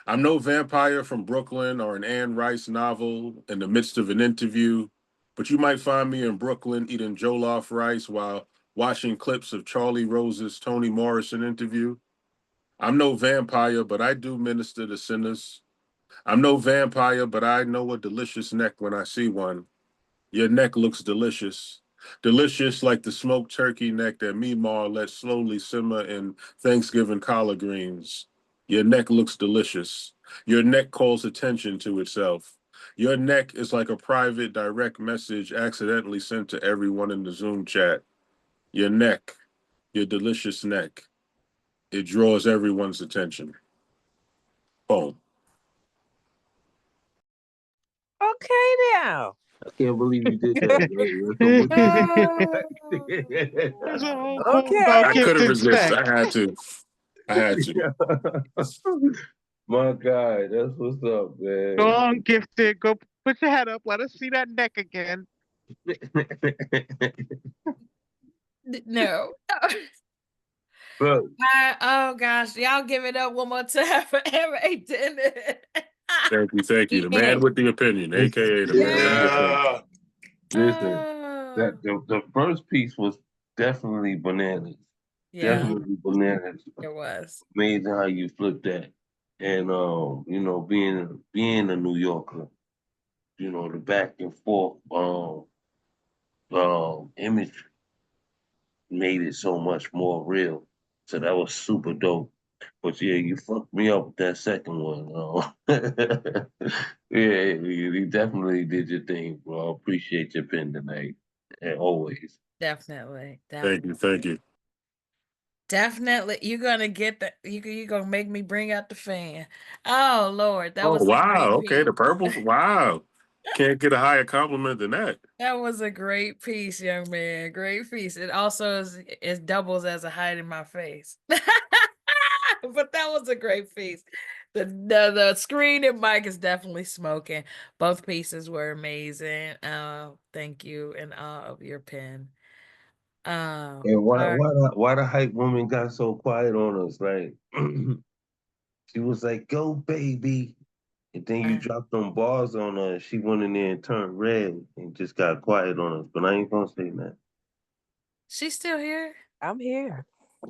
I'm no vampire from Brooklyn or an Anne Rice novel in the midst of an interview, but you might find me in Brooklyn eating jollof rice while watching clips of Charlie Rose's Toni Morrison interview. I'm no vampire, but I do minister to sinners. I'm no vampire, but I know a delicious neck when I see one. Your neck looks delicious. Delicious like the smoked turkey neck that Meemaw let slowly simmer in Thanksgiving collard greens. Your neck looks delicious. Your neck calls attention to itself. Your neck is like a private direct message accidentally sent to everyone in the Zoom chat. Your neck, your delicious neck, it draws everyone's attention. Boom. Okay now. I can't believe you did that, man. There's a whole poem about Okay. I couldn't gifted resist. sex. I had to. My God, that's what's up, man. Go on, gifted. Go put your head up. Let us see that neck again. No. Bro, Oh gosh, y'all give it up one more time for M.A. Dennis. Thank you. The man with the opinion, aka the man with the opinion. Listen, the first piece was definitely bananas. Yeah, Definitely bananas. it was. Amazing how you flipped that. And you know, being a New Yorker, you know, the back and forth image made it so much more real. So that was super dope. But yeah, you fucked me up with that second one. Yeah, you definitely did your thing, bro. I appreciate your pen tonight. And always. Definitely. Thank you. Definitely. You're gonna get that. You're gonna make me bring out the fan. Oh Lord, that Oh was a wow, great okay, the piece. purple. Wow. Can't get a higher compliment than that. That was a great piece, young man. Great piece. It also it doubles as a hide in my face. But that was a great piece. The screen and mic is definitely smoking. Both pieces were amazing. Thank you and all of your pen. And All right. why the hype woman got so quiet on us? Like she was like, "Go, baby," and then you dropped them bars on her. And she went in there and turned red and just got quiet on us. But I ain't gonna say that. She's still here. I'm here.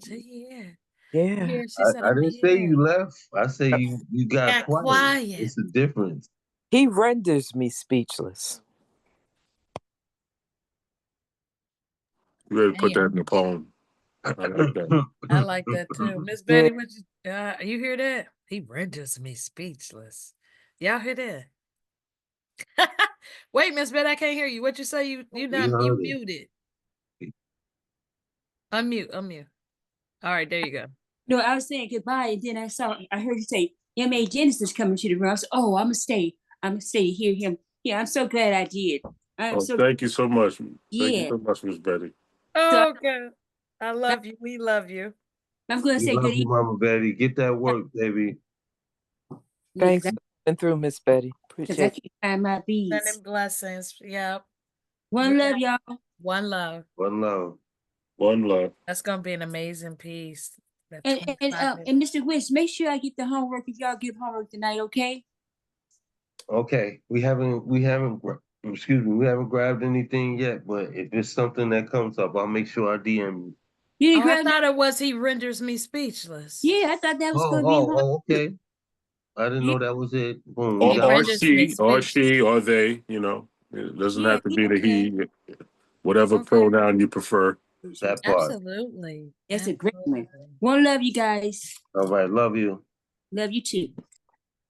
She here. Yeah. Here. She said I I'm didn't say here. you left. I say you got Got quiet. quiet. It's a difference. He renders me speechless. You better put Man, that in the poem. I like that. I like that too. Miss Yeah. Betty, you hear that? He renders me speechless. Y'all hear that? Wait, Miss Betty, I can't hear you. What you say? You We you heard it. muted. Unmute. All right, there you go. No, I was saying goodbye, and then I heard you say M.A. Dennis is coming to the room. I said, oh, I'm gonna stay to hear him. Yeah, I'm so glad I did. Thank you so much. Thank you Yeah. so much, Miss Betty. Oh, God. I love you. We love you. I'm gonna We say love good you, evening. Mama Betty. Get that work, baby. Thanks for coming through, Miss Betty. Because I Appreciate can't find my bees. Sending blessings. Yep. One love, y'all. One love. One love. One love. That's gonna be an amazing piece. That And 25 and Mr. Wicks, make sure I get the homework if y'all give homework tonight, okay? Okay, we haven't grabbed anything yet, but if it's something that comes up, I'll make sure I DM you. You didn't Oh, I grab thought it was he renders me speechless. Yeah, I thought that was gonna be Okay. I didn't know that was it. Boom, we He got renders me speechless. or they, you know. It doesn't Yeah, have to be the okay. he, whatever Okay. pronoun you prefer. that part. Absolutely. That's a great one. One love, you guys. All right, love you. Love you too.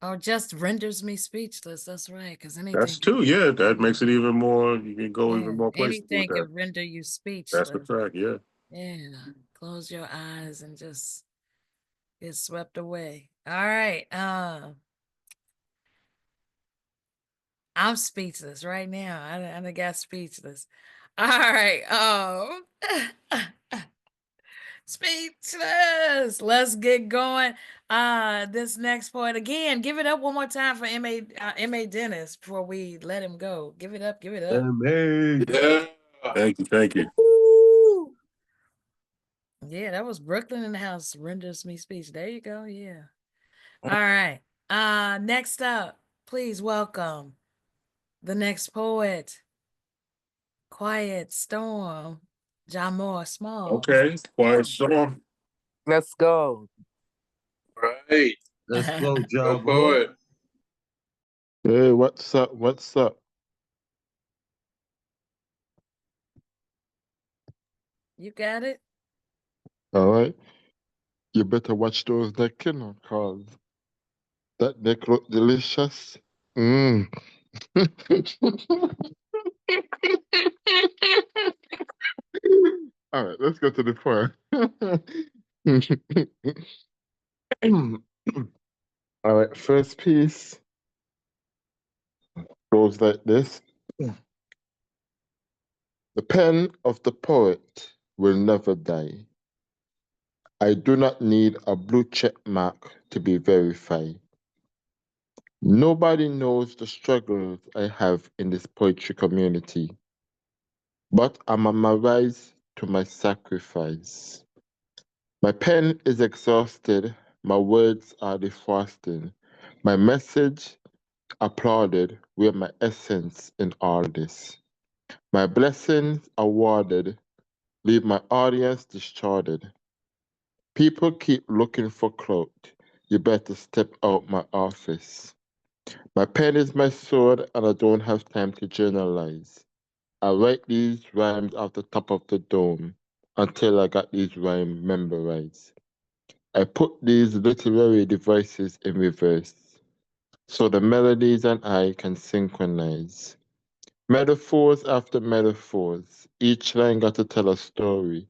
Oh, just renders me speechless. That's right. Because anything. That's two, yeah. That makes it even more. You can go Yeah, even more places with anything that. can render you speechless. That's the fact, yeah. Yeah. Close your eyes and just get swept away. All right. I'm speechless right now. I done got speechless. All right. Speechless. Let's get going. This next point again. Give it up one more time for M.A. Dennis before we let him go. Give it up. Yeah. Thank you. Yeah, that was Brooklyn in the house. Renders me speech. There you go. Yeah. All right. Next up, please welcome the next poet, Quiet Storm, Jamor Small. Okay, quiet storm. Let's go. Right. Let's go, Go John Boy. poet. Hey, what's up? What's up? You got it? All right. You better watch those neck, you know, cause that neck look delicious. Mm. All right, let's go to the point. All right, first piece goes like this. The pen of the poet will never die. I do not need a blue check mark to be verified. Nobody knows the struggles I have in this poetry community, but I'm on my rise to my sacrifice. My pen is exhausted, my words are defrosting, my message applauded with my essence in all this. My blessings awarded leave my audience distorted. People keep looking for clout, you better step out my office. My pen is my sword and I don't have time to journalize. I write these rhymes off the top of the dome until I got these rhymes memorized. I put these literary devices in reverse so the melodies and I can synchronize. Metaphors after metaphors, each line got to tell a story.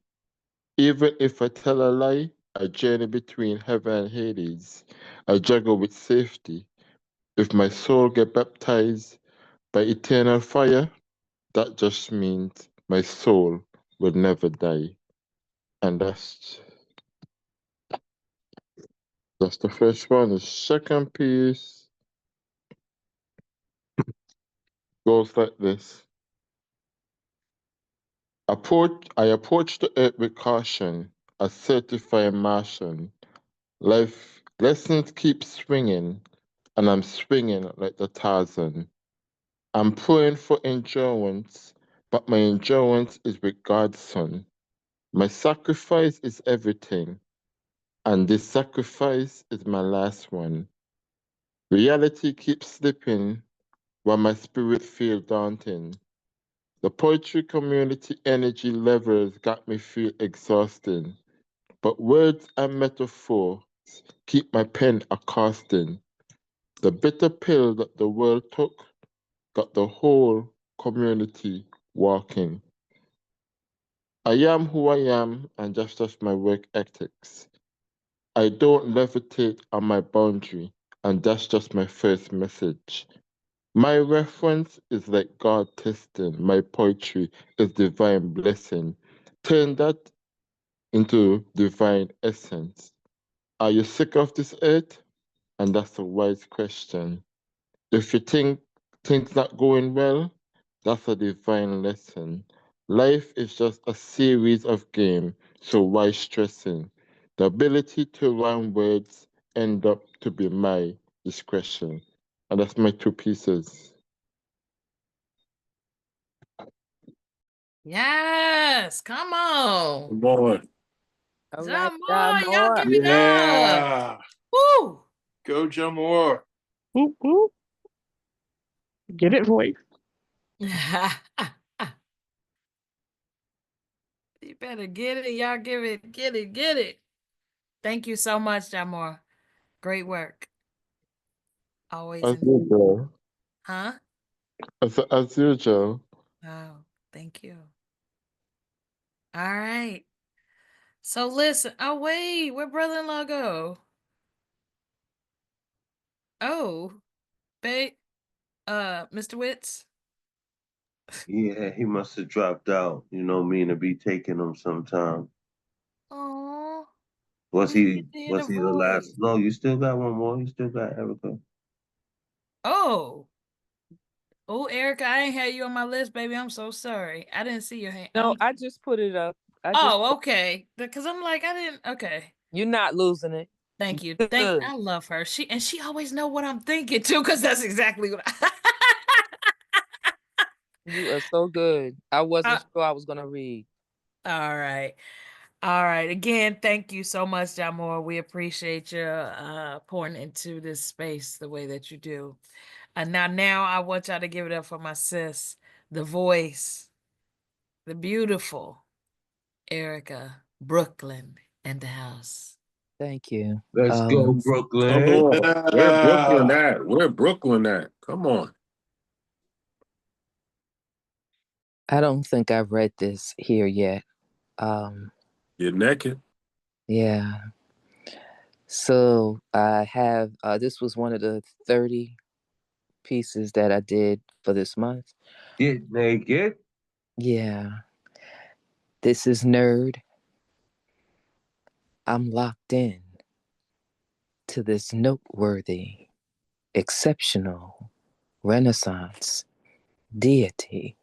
Even if I tell a lie, I journey between heaven and Hades. I juggle with safety. If my soul get baptized by eternal fire, that just means my soul will never die. And that's the first one. The second piece goes like this. I approach the earth with caution, a certified Martian. Life lessons keep swinging, and I'm swinging like the Tarzan. I'm praying for endurance, but my endurance is with God's Son. My sacrifice is everything, and this sacrifice is my last one. Reality keeps slipping while my spirit feels daunting. The poetry community energy levels got me feel exhausting, but words and metaphors keep my pen accosting. The bitter pill that the world took got the whole community walking. I am who I am, and just my work ethics. I don't levitate on my boundary, and that's just my first message. My reference is like God testing. My poetry is divine blessing. Turn that into divine essence. Are you sick of this earth? And that's a wise question. If you think things not going well, that's a divine lesson. Life is just a series of games, so why stressing? The ability to rhyme words end up to be my discretion. And that's my two pieces. Yes, come on. Come on. All right, Jamor, y'all give it up. Yeah. Woo! Go Jamor. Whoop, whoop. Get it, voice. You better get it. Y'all give it, get it. Thank you so much, Jamor. Great work. Always. As usual. Huh? As usual. Oh, thank you. All right. So listen. Oh, wait, where'd brother-in-law go? Oh, babe, Mr. Witz. Yeah, he must have dropped out. You know me to be taking him sometime. Oh, Was he the voice. last? No, you still got one more. You still got Erica. Oh, Erica, I ain't had you on my list, baby. I'm so sorry. I didn't see your hand. No, I just put it up. Okay. Because I'm like, I didn't. Okay. You're not losing it. Thank you. Good. I love her. She always know what I'm thinking too, because that's exactly what You are so good. I wasn't sure I was gonna read. All right. All right. Again, thank you so much, Jamor. We appreciate your pouring into this space the way that you do. Now I want y'all to give it up for my sis, the voice, the beautiful Erica Brooklyn in the house. Thank you. Let's go, Come Brooklyn. on. Where Brooklyn at? Where Brooklyn at? Come on. I don't think I've read this here yet. You're naked. Yeah. So I have this was one of the 30 pieces that I did for this month. Get naked. Yeah. This is Nerd. I'm locked in to this noteworthy, exceptional Renaissance deity,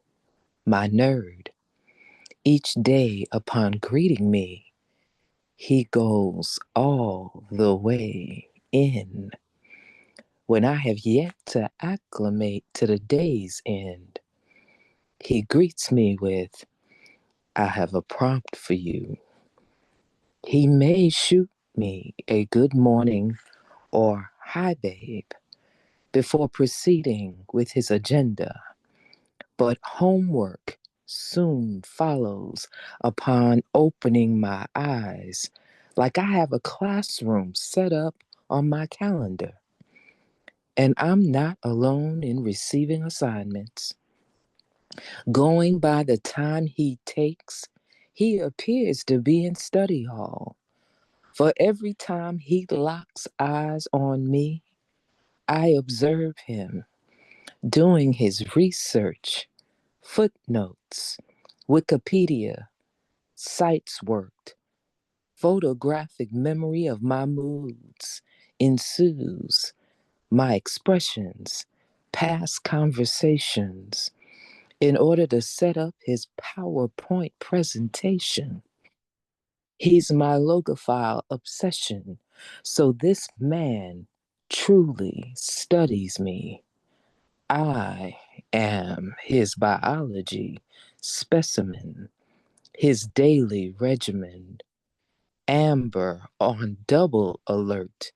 my nerd. Each day upon greeting me, he goes all the way in. When I have yet to acclimate to the day's end, he greets me with, I have a prompt for you. He may shoot me a good morning or hi babe before proceeding with his agenda, but homework soon follows upon opening my eyes, like I have a classroom set up on my calendar. And I'm not alone in receiving assignments. Going by the time he takes, he appears to be in study hall. For every time he locks eyes on me, I observe him doing his research, footnotes, Wikipedia, sites worked, photographic memory of my moods ensues, my expressions, past conversations, in order to set up his PowerPoint presentation. He's my logophile obsession, so this man truly studies me. I am his biology specimen, his daily regimen, amber on double alert,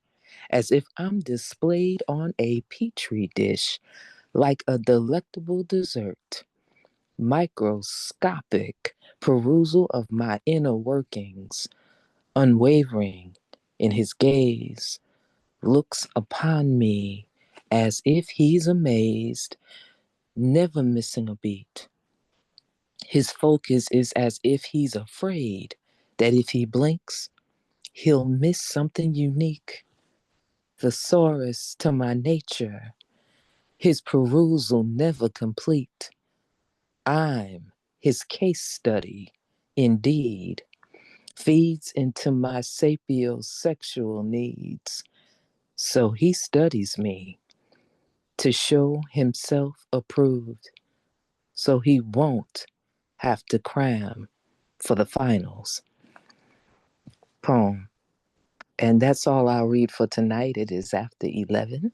as if I'm displayed on a petri dish like a delectable dessert. Microscopic perusal of my inner workings, unwavering in his gaze, looks upon me as if he's amazed, never missing a beat. His focus is as if he's afraid that if he blinks, he'll miss something unique. Thesaurus to my nature, his perusal never complete. I'm his case study, indeed, feeds into my sapiosexual needs. So he studies me to show himself approved, so he won't have to cram for the finals. Poem. And that's all I'll read for tonight. It is after 11.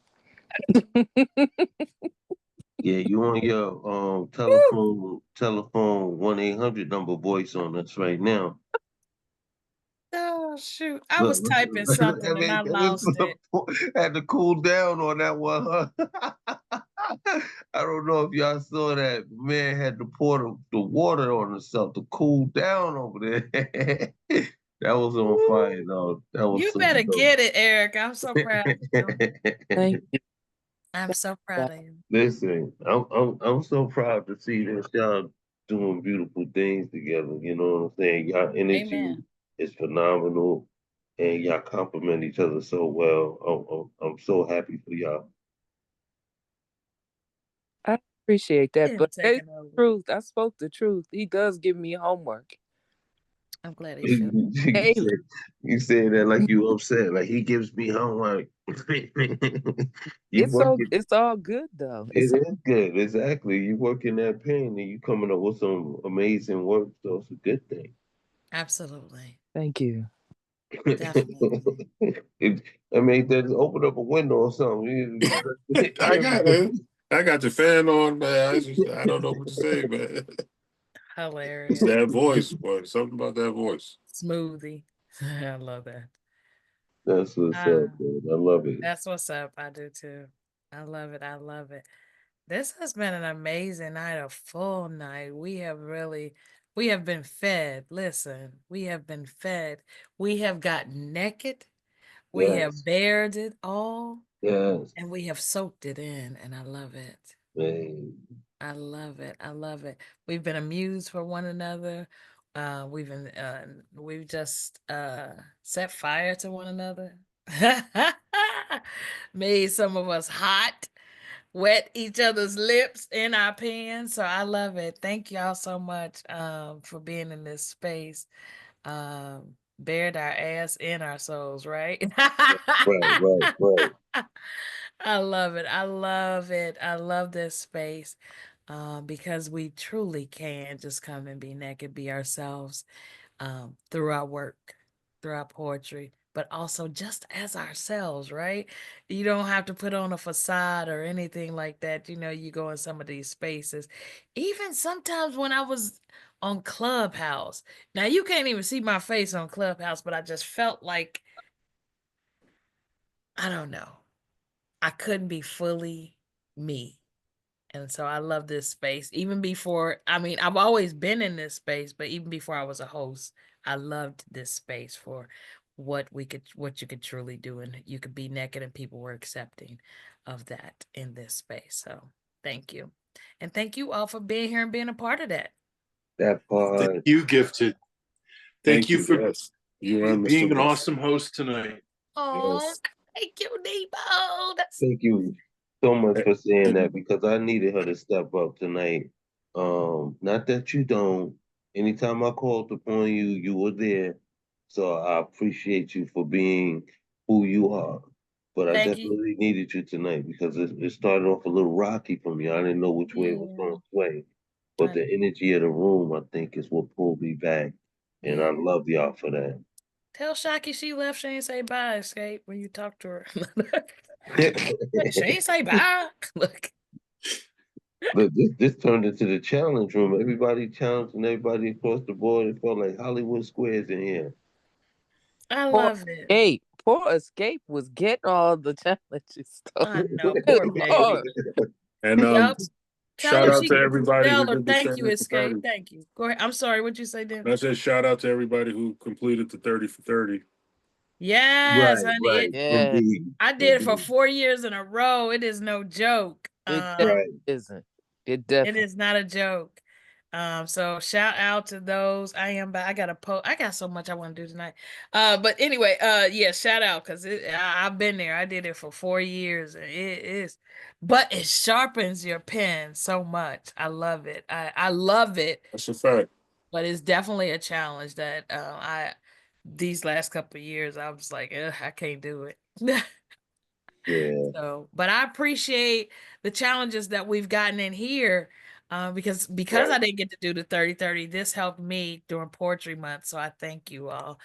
Yeah, you on your telephone 1-800 number voice on us right now. Oh shoot. I Look, was typing something and I lost it. had to cool down on that one, huh? I don't know if y'all saw that. Man had to pour the water on himself to cool down over there. That was on fire, though. That was You so better dope. get it, Eric. I'm so proud of you. Thank you. I'm so proud of you. Listen, I'm so proud to see that y'all doing beautiful things together. You know what I'm saying? Y'all energy Amen. is phenomenal, and y'all complement each other so well. I'm so happy for y'all. I appreciate that, Him but that is taking the over. truth. I spoke the truth. He does give me homework I'm glad he felt daily. You say that like you upset, like he gives me homework. You working. It's all good though. It is good, exactly. You work in that pain and you coming up with some amazing work, so it's a good thing. absolutely. Thank you. Definitely. I mean, just open up a window or something. I got the fan on, man. I don't know what to say, man. Hilarious. It's that voice, boy. Something about that voice. Smoothie. I love that. That's what's up, man. I love it. That's what's up. I do too. I love it. I love it. This has been an amazing night, a full night. We have been fed. Listen, we have been fed. We have gotten naked. We have bared it all. Yes. And we have soaked it in, and I love it. Man. I love it. I love it. We've been amused for one another. We've just set fire to one another. Made some of us hot, wet each other's lips in our pans. So I love it. Thank y'all so much for being in this space. Bared our ass in our souls, right? Right. I love it. I love it. I love this space because we truly can just come and be naked, be ourselves through our work, through our poetry, but also just as ourselves, right? You don't have to put on a facade or anything like that. You know, you go in some of these spaces. Even sometimes when I was on Clubhouse, now you can't even see my face on Clubhouse, but I just felt like, I don't know, I couldn't be fully me. And so I love this space. Even before, I mean, I've always been in this space, but even before I was a host, I loved this space for what you could truly do. And you could be naked and people were accepting of that in this space. So thank you. And thank you all for being here and being a part of that. That part. Thank you, Gifted. Thank you for being an Mr. awesome host tonight. Oh, thank you, Debo. Thank you so much for saying that because I needed her to step up tonight. Not that you don't. Anytime I called upon you, you were there. So I appreciate you for being who you are. But I Thank you. definitely needed you tonight because it started off a little rocky for me. I didn't know which way it was going to sway. But the energy of the room, I think, is what pulled me back. And I love y'all for that. Tell Shocky she left. She ain't say bye, Escape, when you talk to her. She ain't say bye. Look. Look, this turned into the challenge room. Everybody challenging everybody across the board. It felt like Hollywood Squares in here. I love it. Poor Escape was getting all the challenges. I know, poor baby. And shout out to everybody who did the thank you, challenge for Escape. 30. Thank you. Go ahead. I'm sorry. What'd you say, Dan? I said shout out to everybody who completed the 30 for 30. Yes, honey. Indeed. I did it for 4 years in a row. It is no joke. It isn't. It definitely. It is not a joke. So shout out to those. I got so much I want to do tonight. But anyway, yeah, shout out because I've been there. I did it for 4 years. And it is, but it sharpens your pen so much. I love it. I love it. That's a fact. But it's definitely a challenge that these last couple of years I was like, I can't do it. Yeah. So, but I appreciate the challenges that we've gotten in here because I didn't get to do the 30-30. This helped me during Poetry Month. So I thank you all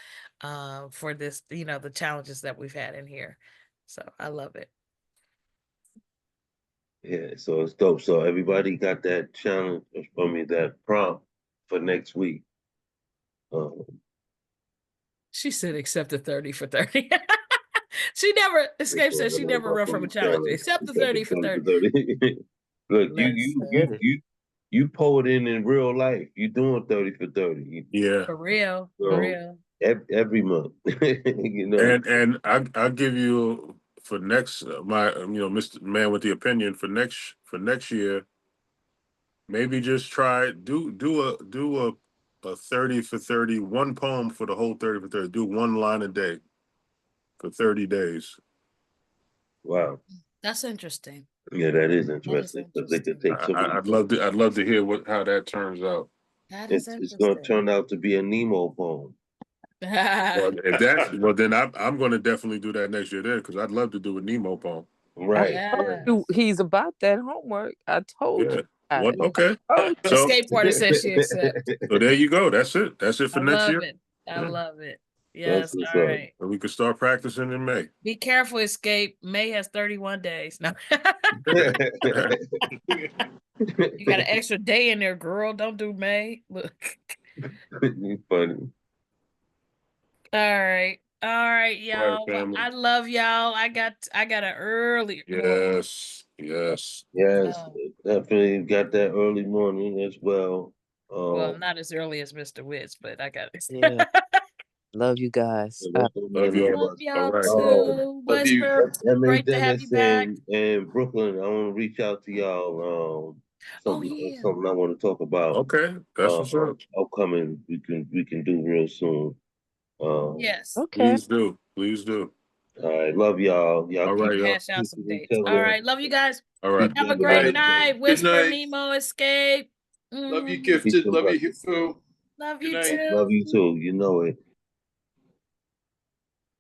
for this, the challenges that we've had in here. So I love it. Yeah, so it's dope. So everybody got that challenge, that prompt for next week. She said, except the 30 for 30. She never, Escape said she never run from a challenge, except the 30 for 30. Look, you poeting in real life. You doing 30 for 30. Yeah. For real. So, For real. Every month. And I'll give you for next Mr. Man with the Opinion for next year, maybe just try do a 30 for 30, one poem for the whole 30 for 30. Do one line a day for 30 days. Wow. That's interesting. Yeah, that is interesting because they could take I'd love to hear how that turns out. That is it's going to turn out to be a Nemo poem. Well, then I'm going to definitely do that next year then because I'd love to do a Nemo poem. Right. I told you he's about that homework. I told you. What? Okay. The skateboarder says she accepts. So there you go. That's it. That's it for next year. I love it. Yes. what's All up. right. And we could start practicing in May. Be careful, Escape. May has 31 days. No. You got an extra day in there, girl. Don't do May. Look. You funny. All right. All right, All right, y'all. Well, family. I love y'all. I got an early Yes, yes. Yes, Oh. definitely got that early morning as well. Well, not as early as Mr. Witz, but I got it. Yeah. Love you guys. Love Love you. Love y'all All right. too. Love you. Whisper, That made great to have you back. and Brooklyn. I want to reach out to y'all. Oh yeah. Something I want to talk about. Okay, that's what's up. Upcoming, we can do real soon. Yes. Okay. Please do. Please do. All right, love y'all. Y'all All keep right, y'all. Hash out some keeping each dates. All other. right. Love you guys. All right. Have a Good great night. night. Good Whisper, night. Nemo, Escape. Love you, Mm, Gifted. Love you, Hifu. love Good you night. too. Love you too. You know it.